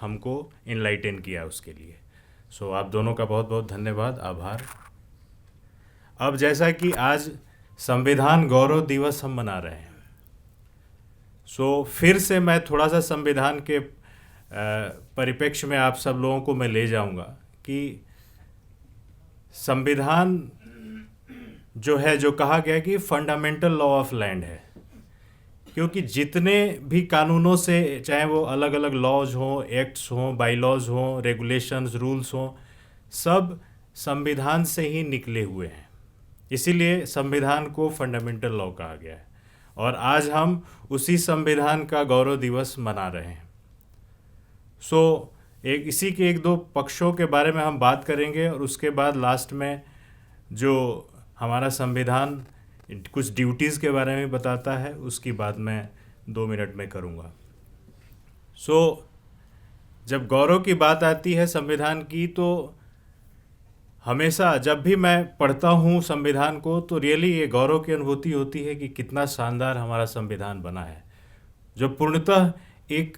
हमको इनलाइटन किया उसके लिए। सो आप दोनों का बहुत बहुत धन्यवाद, आभार। अब जैसा कि आज संविधान गौरव दिवस हम मना रहे हैं, सो फिर से मैं थोड़ा सा संविधान के परिप्रेक्ष्य में आप सब लोगों को मैं ले जाऊंगा कि संविधान जो है, जो कहा गया कि फंडामेंटल लॉ ऑफ लैंड है, क्योंकि जितने भी कानूनों से, चाहे वो अलग अलग लॉज हों, एक्ट्स हों, बाईलॉज हों, रेगुलेशंस, रूल्स हों, सब संविधान से ही निकले हुए हैं। इसीलिए संविधान को फंडामेंटल लॉ कहा गया है और आज हम उसी संविधान का गौरव दिवस मना रहे हैं। सो इसी के एक दो पक्षों के बारे में हम बात करेंगे और उसके बाद लास्ट में जो हमारा संविधान कुछ ड्यूटीज़ के बारे में बताता है, उसकी बात मैं 2 मिनट में करूँगा। जब गौरव की बात आती है संविधान की, तो हमेशा जब भी मैं पढ़ता हूँ संविधान को तो रियली ये गौरव की अनुभूति होती है कि कितना शानदार हमारा संविधान बना है, जो पूर्णतः एक,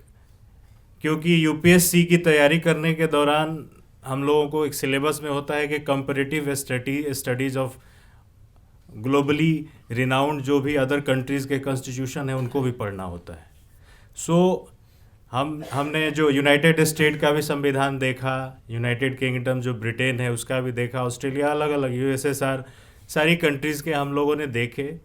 क्योंकि यूपीएससी की तैयारी करने के दौरान हम लोगों को एक सिलेबस में होता है कि comparative studies of globally renowned जो भी अदर कंट्रीज़ के कॉन्स्टिट्यूशन है उनको भी पढ़ना होता है। हमने जो यूनाइटेड स्टेट का भी संविधान देखा, यूनाइटेड किंगडम जो ब्रिटेन है उसका भी देखा, ऑस्ट्रेलिया, अलग अलग यूएसएसआर, सारी कंट्रीज़ के हम लोगों ने देखे।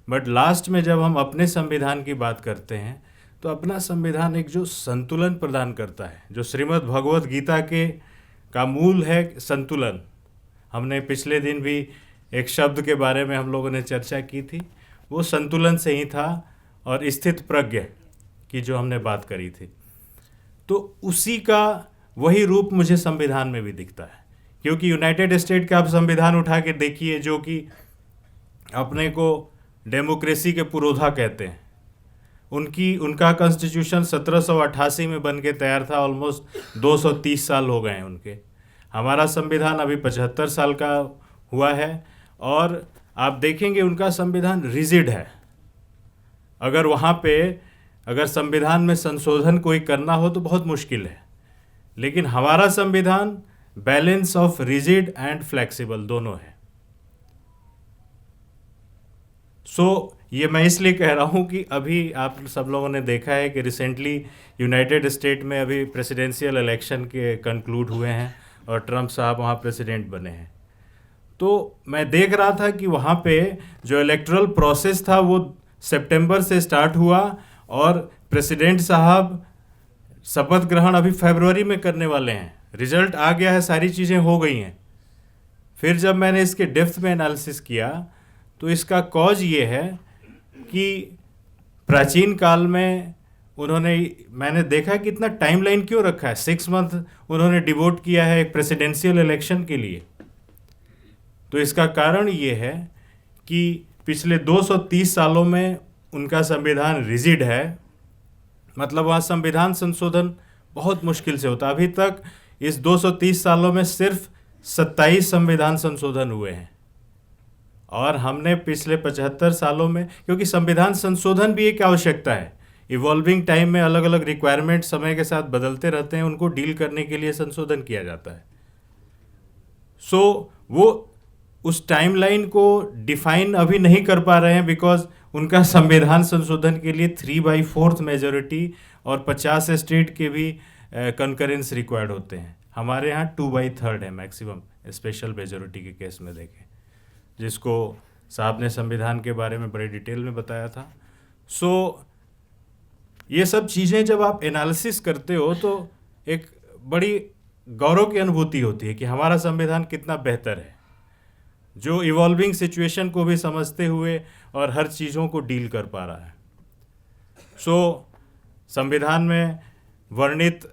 बट लास्ट में जब हम अपने संविधान की बात करते हैं तो अपना संविधान एक जो संतुलन प्रदान करता है, जो श्रीमद् भगवत गीता का मूल है संतुलन। हमने पिछले दिन भी एक शब्द के बारे में हम लोगों ने चर्चा की थी, वो संतुलन से ही था, और स्थित प्रज्ञ की जो हमने बात करी थी, तो उसी का वही रूप मुझे संविधान में भी दिखता है। क्योंकि यूनाइटेड स्टेट का आप संविधान उठा के देखिए, जो कि अपने को डेमोक्रेसी के पुरोधा कहते हैं, उनका कॉन्स्टिट्यूशन 1788 में बन के तैयार था, ऑलमोस्ट 230 साल हो गए हैं उनके। हमारा संविधान अभी 75 साल का हुआ है, और आप देखेंगे उनका संविधान रिजिड है। अगर वहाँ पे अगर संविधान में संशोधन कोई करना हो तो बहुत मुश्किल है, लेकिन हमारा संविधान balance of rigid and flexible दोनों है। ये मैं इसलिए कह रहा हूँ कि अभी आप सब लोगों ने देखा है कि रिसेंटली यूनाइटेड स्टेट में अभी प्रेसिडेंशियल इलेक्शन के कंक्लूड हुए हैं और ट्रम्प साहब वहाँ प्रेसिडेंट बने हैं। तो मैं देख रहा था कि वहाँ पे जो इलेक्टोरल प्रोसेस था वो सितंबर से स्टार्ट हुआ, और प्रेसिडेंट साहब शपथ ग्रहण अभी फरवरी में करने वाले हैं। रिजल्ट आ गया है, सारी चीज़ें हो गई हैं। फिर जब मैंने इसके डेप्थ में एनालिसिस किया तो इसका कॉज ये है कि प्राचीन काल में मैंने देखा कि इतना टाइमलाइन क्यों रखा है, 6 मंथ उन्होंने डिवोट किया है एक प्रेसिडेंशियल इलेक्शन के लिए। तो इसका कारण ये है कि पिछले 230 सालों में उनका संविधान रिजिड है, मतलब वहाँ संविधान संशोधन बहुत मुश्किल से होता। अभी तक इस 230 सालों में सिर्फ 27 संविधान संशोधन हुए हैं, और हमने पिछले 75 सालों में, क्योंकि संविधान संशोधन भी एक आवश्यकता है, इवॉल्विंग टाइम में अलग अलग रिक्वायरमेंट समय के साथ बदलते रहते हैं, उनको डील करने के लिए संशोधन किया जाता है। वो उस टाइमलाइन को डिफाइन अभी नहीं कर पा रहे हैं, बिकॉज उनका संविधान संशोधन के लिए 3/4 मेजॉरिटी और 50 स्टेट के भी कंकरेंस रिक्वायर्ड होते हैं। हमारे यहाँ 2/3 है मैक्सिमम, स्पेशल मेजॉरिटी के केस में देखें, जिसको साहब ने संविधान के बारे में बड़े डिटेल में बताया था। ये सब चीज़ें जब आप एनालिसिस करते हो तो एक बड़ी गौरव की अनुभूति होती है कि हमारा संविधान कितना बेहतर है, जो इवॉल्विंग सिचुएशन को भी समझते हुए और हर चीज़ों को डील कर पा रहा है। संविधान में वर्णित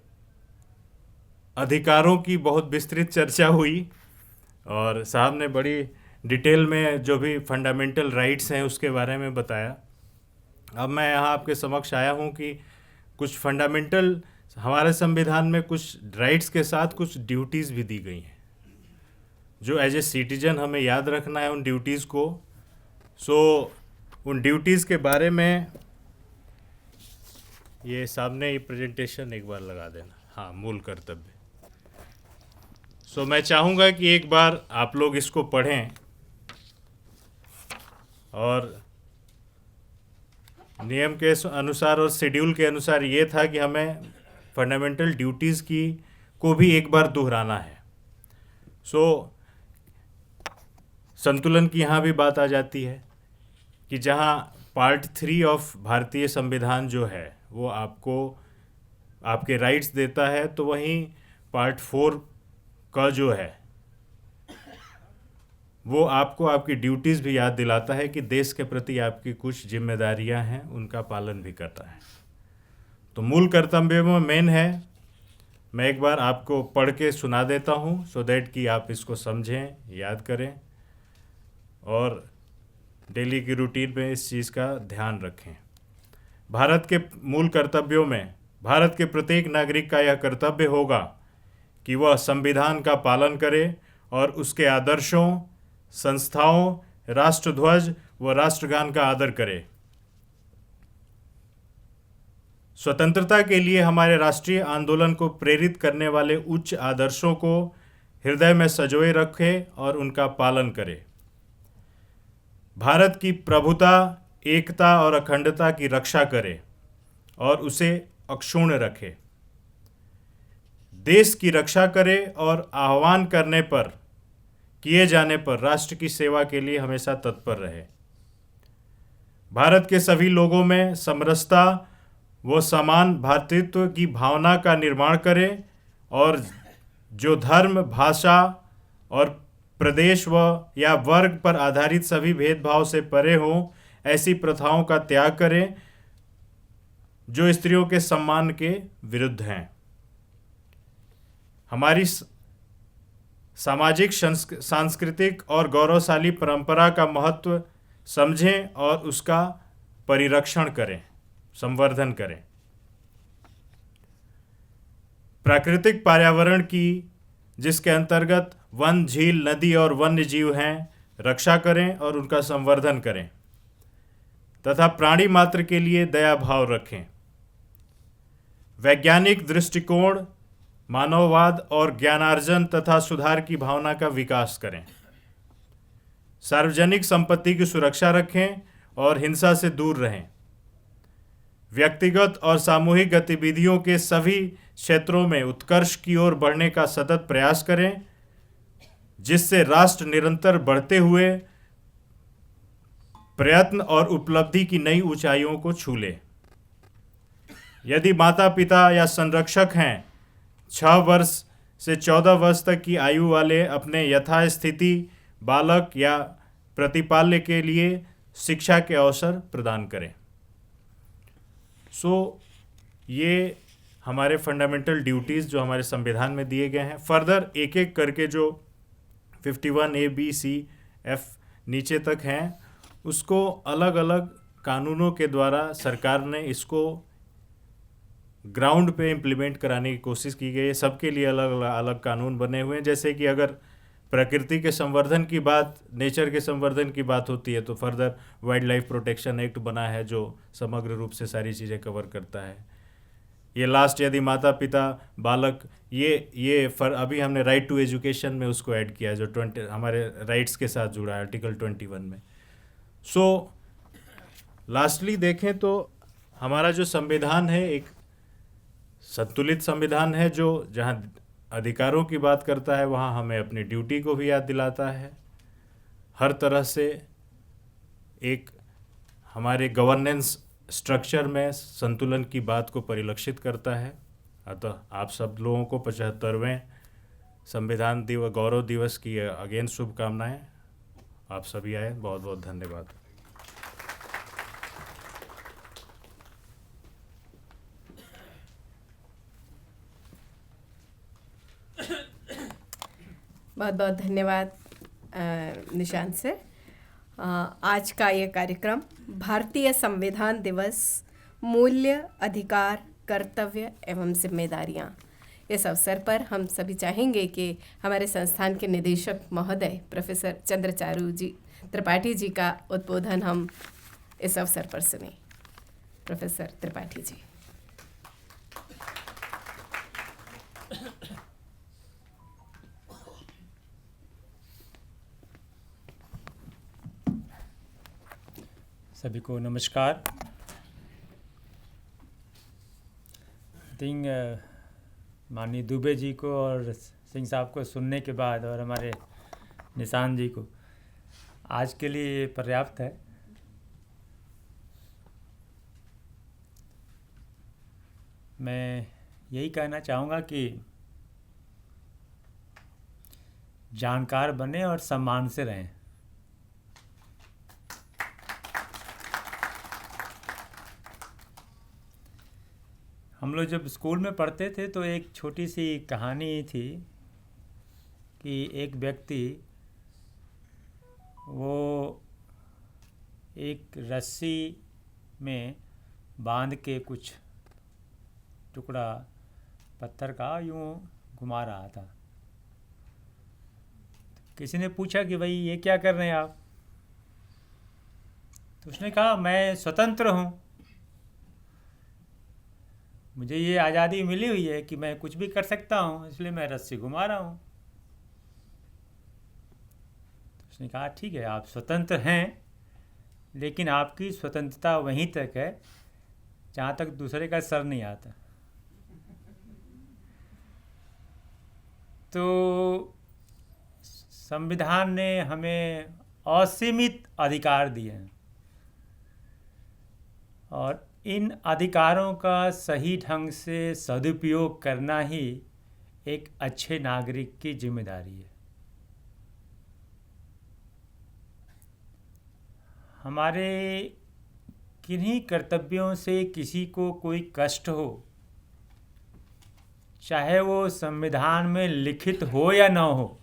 अधिकारों की बहुत विस्तृत चर्चा हुई, और साहब ने बड़ी डिटेल में जो भी फंडामेंटल राइट्स हैं उसके बारे में बताया। अब मैं यहाँ आपके समक्ष आया हूँ कि कुछ फंडामेंटल हमारे संविधान में कुछ राइट्स के साथ कुछ ड्यूटीज़ भी दी गई हैं, जो एज ए सिटीजन हमें याद रखना है उन ड्यूटीज़ को। उन ड्यूटीज़ के बारे में ये सामने ये प्रेजेंटेशन एक बार लगा देना। हाँ, मूल कर्तव्य। सो मैं चाहूँगा कि एक बार आप लोग इसको पढ़ें और नियम के अनुसार और शेड्यूल के अनुसार ये था कि हमें फंडामेंटल ड्यूटीज़ को भी एक बार दोहराना है। सो संतुलन की यहाँ भी बात आ जाती है कि जहाँ पार्ट 3 ऑफ भारतीय संविधान जो है वो आपको आपके राइट्स देता है, तो वहीं पार्ट 4 का जो है वो आपको आपकी ड्यूटीज़ भी याद दिलाता है कि देश के प्रति आपकी कुछ जिम्मेदारियां हैं, उनका पालन भी करता है। तो मूल कर्तव्य में मेन है, मैं एक बार आपको पढ़ के सुना देता हूं सो दैट कि आप इसको समझें, याद करें और डेली की रूटीन में इस चीज़ का ध्यान रखें। भारत के मूल कर्तव्यों में भारत के प्रत्येक नागरिक का यह कर्तव्य होगा कि वह संविधान का पालन करे और उसके आदर्शों, संस्थाओं, राष्ट्रध्वज व राष्ट्रगान का आदर करे। स्वतंत्रता के लिए हमारे राष्ट्रीय आंदोलन को प्रेरित करने वाले उच्च आदर्शों को हृदय में संजोए रखे और उनका पालन करे। भारत की प्रभुता, एकता और अखंडता की रक्षा करे और उसे अक्षुण्ण रखे। देश की रक्षा करे और आह्वान करने पर, किए जाने पर राष्ट्र की सेवा के लिए हमेशा तत्पर रहे। भारत के सभी लोगों में समरसता व समान भ्रातृत्व की भावना का निर्माण करे और जो धर्म, भाषा और प्रदेश व या वर्ग पर आधारित सभी भेदभाव से परे हों, ऐसी प्रथाओं का त्याग करें जो स्त्रियों के सम्मान के विरुद्ध हैं। हमारी सामाजिक, सांस्कृतिक और गौरवशाली परंपरा का महत्व समझें और उसका परिरक्षण करें, संवर्धन करें। प्राकृतिक पर्यावरण की, जिसके अंतर्गत वन, झील, नदी और वन्य जीव हैं, रक्षा करें और उनका संवर्धन करें तथा प्राणी मात्र के लिए दया भाव रखें। वैज्ञानिक दृष्टिकोण, मानववाद और ज्ञानार्जन तथा सुधार की भावना का विकास करें। सार्वजनिक संपत्ति की सुरक्षा रखें और हिंसा से दूर रहें। व्यक्तिगत और सामूहिक गतिविधियों के सभी क्षेत्रों में उत्कर्ष की ओर बढ़ने का सतत प्रयास करें, जिससे राष्ट्र निरंतर बढ़ते हुए प्रयत्न और उपलब्धि की नई ऊंचाइयों को छू ले। यदि माता पिता या संरक्षक हैं, 6 वर्ष से 14 वर्ष तक की आयु वाले अपने यथास्थिति बालक या प्रतिपाल्य के लिए शिक्षा के अवसर प्रदान करें। ये हमारे फंडामेंटल ड्यूटीज़ जो हमारे संविधान में दिए गए हैं। फर्दर एक एक करके जो 51A, B, C, F नीचे तक हैं, उसको अलग अलग कानूनों के द्वारा सरकार ने इसको ग्राउंड पे इम्प्लीमेंट कराने की कोशिश की गई है। सबके लिए अलग अलग कानून बने हुए हैं। जैसे कि अगर प्रकृति के संवर्धन की बात, नेचर के संवर्धन की बात होती है तो further wild life protection act बना है जो समग्र रूप से सारी चीज़ें कवर करता है। ये लास्ट, यदि माता पिता बालक, अभी हमने राइट टू एजुकेशन में उसको ऐड किया है जो 20 हमारे राइट्स के साथ जुड़ा है आर्टिकल 21 में। लास्टली देखें तो हमारा जो संविधान है एक संतुलित संविधान है जो जहाँ अधिकारों की बात करता है वहाँ हमें अपनी ड्यूटी को भी याद दिलाता है। हर तरह से एक हमारे गवर्नेंस स्ट्रक्चर में संतुलन की बात को परिलक्षित करता है। अतः आप सब लोगों को 75वें संविधान दिवस, गौरव दिवस की अगेन शुभकामनाएं। आप सभी आए, बहुत बहुत धन्यवाद। बहुत बहुत धन्यवाद निशांत सर। आज का ये कार्यक्रम भारतीय संविधान दिवस, मूल्य, अधिकार, कर्तव्य एवं जिम्मेदारियाँ, इस अवसर पर हम सभी चाहेंगे कि हमारे संस्थान के निदेशक महोदय प्रोफेसर चंद्रचारू जी त्रिपाठी जी का उद्बोधन हम इस अवसर पर सुने। प्रोफेसर त्रिपाठी जी। सभी को नमस्कार। थिंक माननीय दुबे जी को और सिंह साहब को सुनने के बाद और हमारे निशान जी को आज के लिए पर्याप्त है। मैं यही कहना चाहूँगा कि जानकार बने और सम्मान से रहें। हम लोग जब स्कूल में पढ़ते थे तो एक छोटी सी कहानी थी कि एक व्यक्ति वो एक रस्सी में बांध के कुछ टुकड़ा पत्थर का यूँ घुमा रहा था। किसी ने पूछा कि भाई ये क्या कर रहे हैं आप? तो उसने कहा मैं स्वतंत्र हूँ, मुझे ये आज़ादी मिली हुई है कि मैं कुछ भी कर सकता हूँ, इसलिए मैं रस्सी घुमा रहा हूँ। तो उसने कहा ठीक है, आप स्वतंत्र हैं, लेकिन आपकी स्वतंत्रता वहीं तक है जहाँ तक दूसरे का सर नहीं आता। तो संविधान ने हमें असीमित अधिकार दिए हैं और इन अधिकारों का सही ढंग से सदुपयोग करना ही एक अच्छे नागरिक की जिम्मेदारी है। हमारे किन्हीं कर्तव्यों से किसी को कोई कष्ट हो, चाहे वो संविधान में लिखित हो या न हो,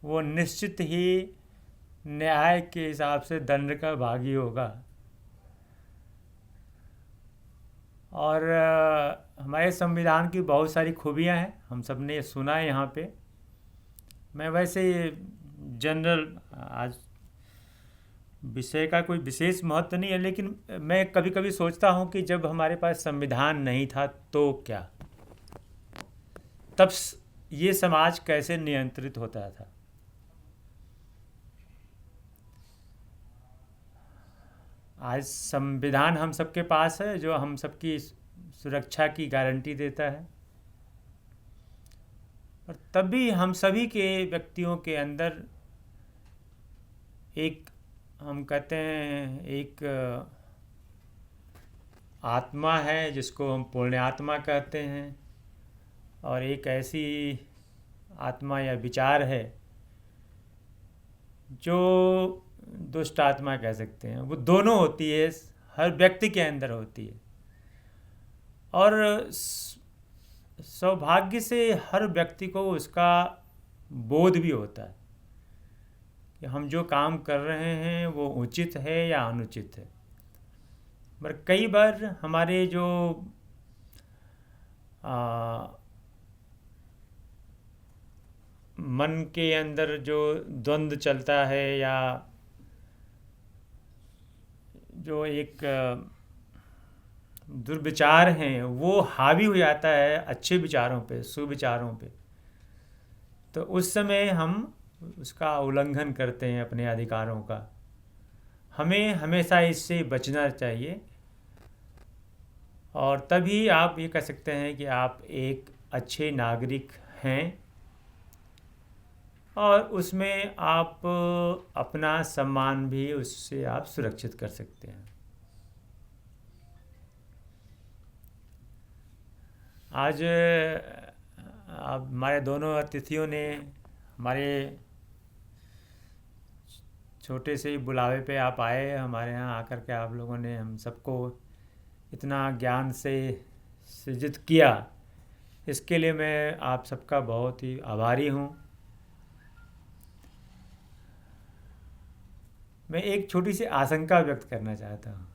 वो निश्चित ही न्याय के हिसाब से दंड का भागी होगा। और हमारे संविधान की बहुत सारी खूबियां हैं, हम सब ने सुना है यहाँ पे। मैं वैसे जनरल, आज विषय का कोई विशेष महत्व नहीं है, लेकिन मैं कभी कभी सोचता हूँ कि जब हमारे पास संविधान नहीं था तो क्या, तब ये समाज कैसे नियंत्रित होता था। आज संविधान हम सबके पास है जो हम सबकी सुरक्षा की गारंटी देता है, और तब भी हम सभी के व्यक्तियों के अंदर एक, हम कहते हैं, एक आत्मा है जिसको हम पुण्यात्मा कहते हैं, और एक ऐसी आत्मा या विचार है जो दुष्ट आत्मा कह सकते हैं। वो दोनों होती है, हर व्यक्ति के अंदर होती है। और सौभाग्य से हर व्यक्ति को उसका बोध भी होता है कि हम जो काम कर रहे हैं वो उचित है या अनुचित है। पर कई बार हमारे जो मन के अंदर जो द्वंद्व चलता है या जो एक दुर्विचार हैं, वो हावी हो जाता है अच्छे विचारों पे, सुविचारों पे। तो उस समय हम उसका उल्लंघन करते हैं अपने अधिकारों का। हमें हमेशा इससे बचना चाहिए, और तभी आप ये कह सकते हैं कि आप एक अच्छे नागरिक हैं, और उसमें आप अपना सम्मान भी उससे आप सुरक्षित कर सकते हैं। आज आप हमारे दोनों अतिथियों ने हमारे छोटे से ही बुलावे पे आप आए, हमारे यहाँ आकर के आप लोगों ने हम सबको इतना ज्ञान से सृजित किया, इसके लिए मैं आप सबका बहुत ही आभारी हूँ। मैं एक छोटी सी आशंका व्यक्त करना चाहता हूँ।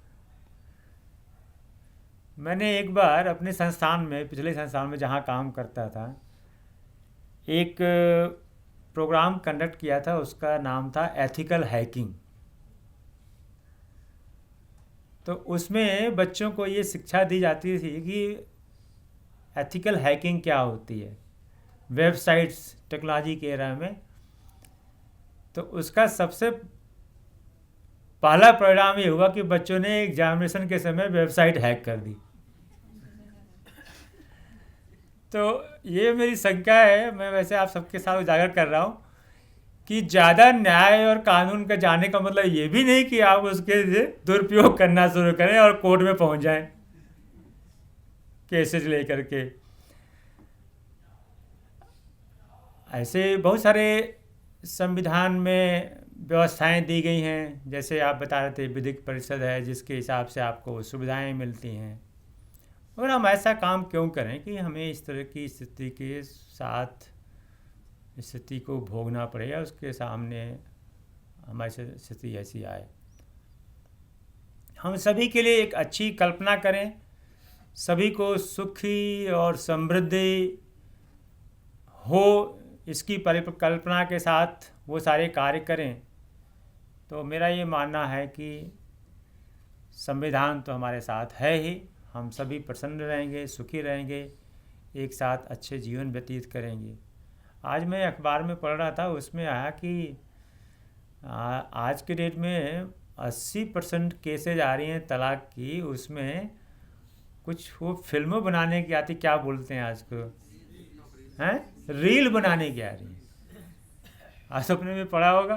मैंने एक बार अपने संस्थान में, पिछले संस्थान में जहाँ काम करता था, एक प्रोग्राम कंडक्ट किया था, उसका नाम था एथिकल हैकिंग। तो उसमें बच्चों को ये शिक्षा दी जाती थी कि एथिकल हैकिंग क्या होती है वेबसाइट्स टेक्नोलॉजी के एरा में। तो उसका सबसे पहला परिणाम ये हुआ कि बच्चों ने एग्जामिनेशन के समय वेबसाइट हैक कर दी। तो ये मेरी शंका है, मैं वैसे आप सबके साथ उजागर कर रहा हूँ कि ज़्यादा न्याय और कानून का जाने का मतलब ये भी नहीं कि आप उसके दुरुपयोग करना शुरू करें और कोर्ट में पहुँच जाएं केसेज लेकर के। ऐसे बहुत सारे संविधान में व्यवस्थाएं दी गई हैं, जैसे आप बता रहे थे विधिक परिषद है जिसके हिसाब से आपको सुविधाएं मिलती हैं। और हम ऐसा काम क्यों करें कि हमें इस तरह की स्थिति के साथ स्थिति को भोगना पड़े या उसके सामने हमारी स्थिति ऐसी आए। हम सभी के लिए एक अच्छी कल्पना करें, सभी को सुखी और समृद्धि हो, इसकी परिकल्पना के साथ वो सारे कार्य करें। तो मेरा ये मानना है कि संविधान तो हमारे साथ है ही, हम सभी प्रसन्न रहेंगे, सुखी रहेंगे, एक साथ अच्छे जीवन व्यतीत करेंगे। आज मैं अखबार में पढ़ रहा था, उसमें आया कि आज के डेट में 80% केसेज आ रही हैं तलाक की, उसमें कुछ वो फिल्में बनाने की आती, क्या बोलते हैं आज को, हैं, रील बनाने की आ रही है। आज अपने में पढ़ा होगा।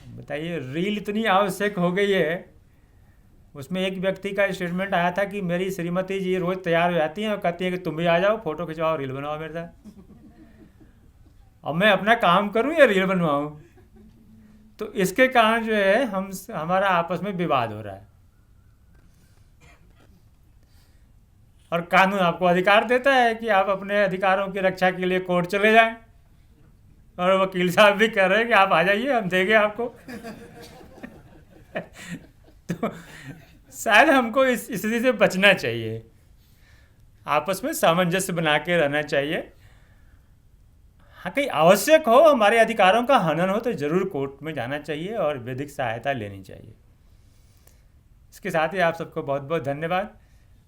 बताइए, रील इतनी आवश्यक हो गई है। उसमें एक व्यक्ति का स्टेटमेंट आया था कि मेरी श्रीमती जी रोज़ तैयार हो जाती हैं और कहती हैं कि तुम भी आ जाओ, फोटो खिंचवाओ, रील बनवाओ मेरे साथ। अब मैं अपना काम करूं या रील बनवाऊं? तो इसके कारण जो है हमारा आपस में विवाद हो रहा है। और कानून आपको अधिकार देता है कि आप अपने अधिकारों की रक्षा के लिए कोर्ट चले जाएं, और वकील साहब भी कह रहे हैं कि आप आ जाइए, हम देंगे आपको। तो शायद हमको इस स्थिति से बचना चाहिए, आपस में सामंजस्य बना के रहना चाहिए। हाँ, कहीं आवश्यक हो, हमारे अधिकारों का हनन हो, तो ज़रूर कोर्ट में जाना चाहिए और विधिक सहायता लेनी चाहिए। इसके साथ ही आप सबको बहुत बहुत धन्यवाद,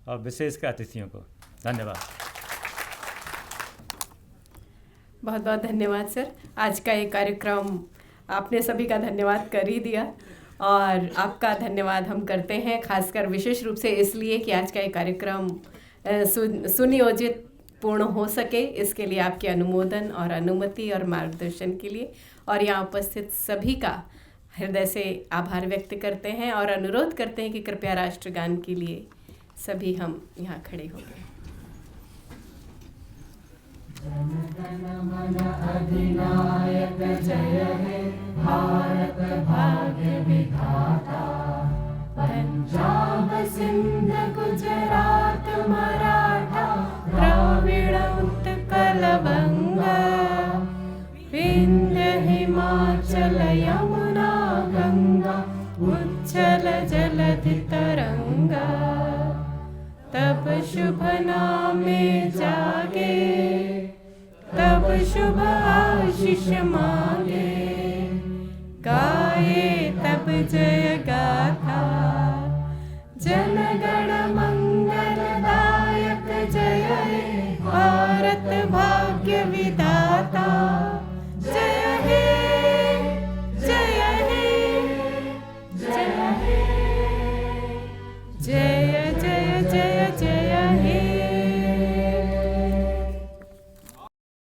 और विशेषकर अतिथियों को धन्यवाद। बहुत बहुत धन्यवाद सर। आज का ये कार्यक्रम आपने सभी का धन्यवाद कर ही दिया, और आपका धन्यवाद हम करते हैं खासकर विशेष रूप से इसलिए कि आज का ये कार्यक्रम सुनियोजित पूर्ण हो सके, इसके लिए आपके अनुमोदन और अनुमति और मार्गदर्शन के लिए, और यहाँ उपस्थित सभी का हृदय से आभार व्यक्त करते हैं और अनुरोध करते हैं कि कृपया राष्ट्रगान के लिए सभी हम यहाँ खड़े हो गए। अधिनायक जय हे भारत भाग्य विधाता, पंजाब सिंध गुजरात मराठा द्राविड़ उत्कल बंगा, विंध्य हिमाचल यमुना गंगा उच्चल जलधि तरंगा, तब शुभ नामे जागे, तब शुभ आशीष मांगे, गाए तब जय गाथा।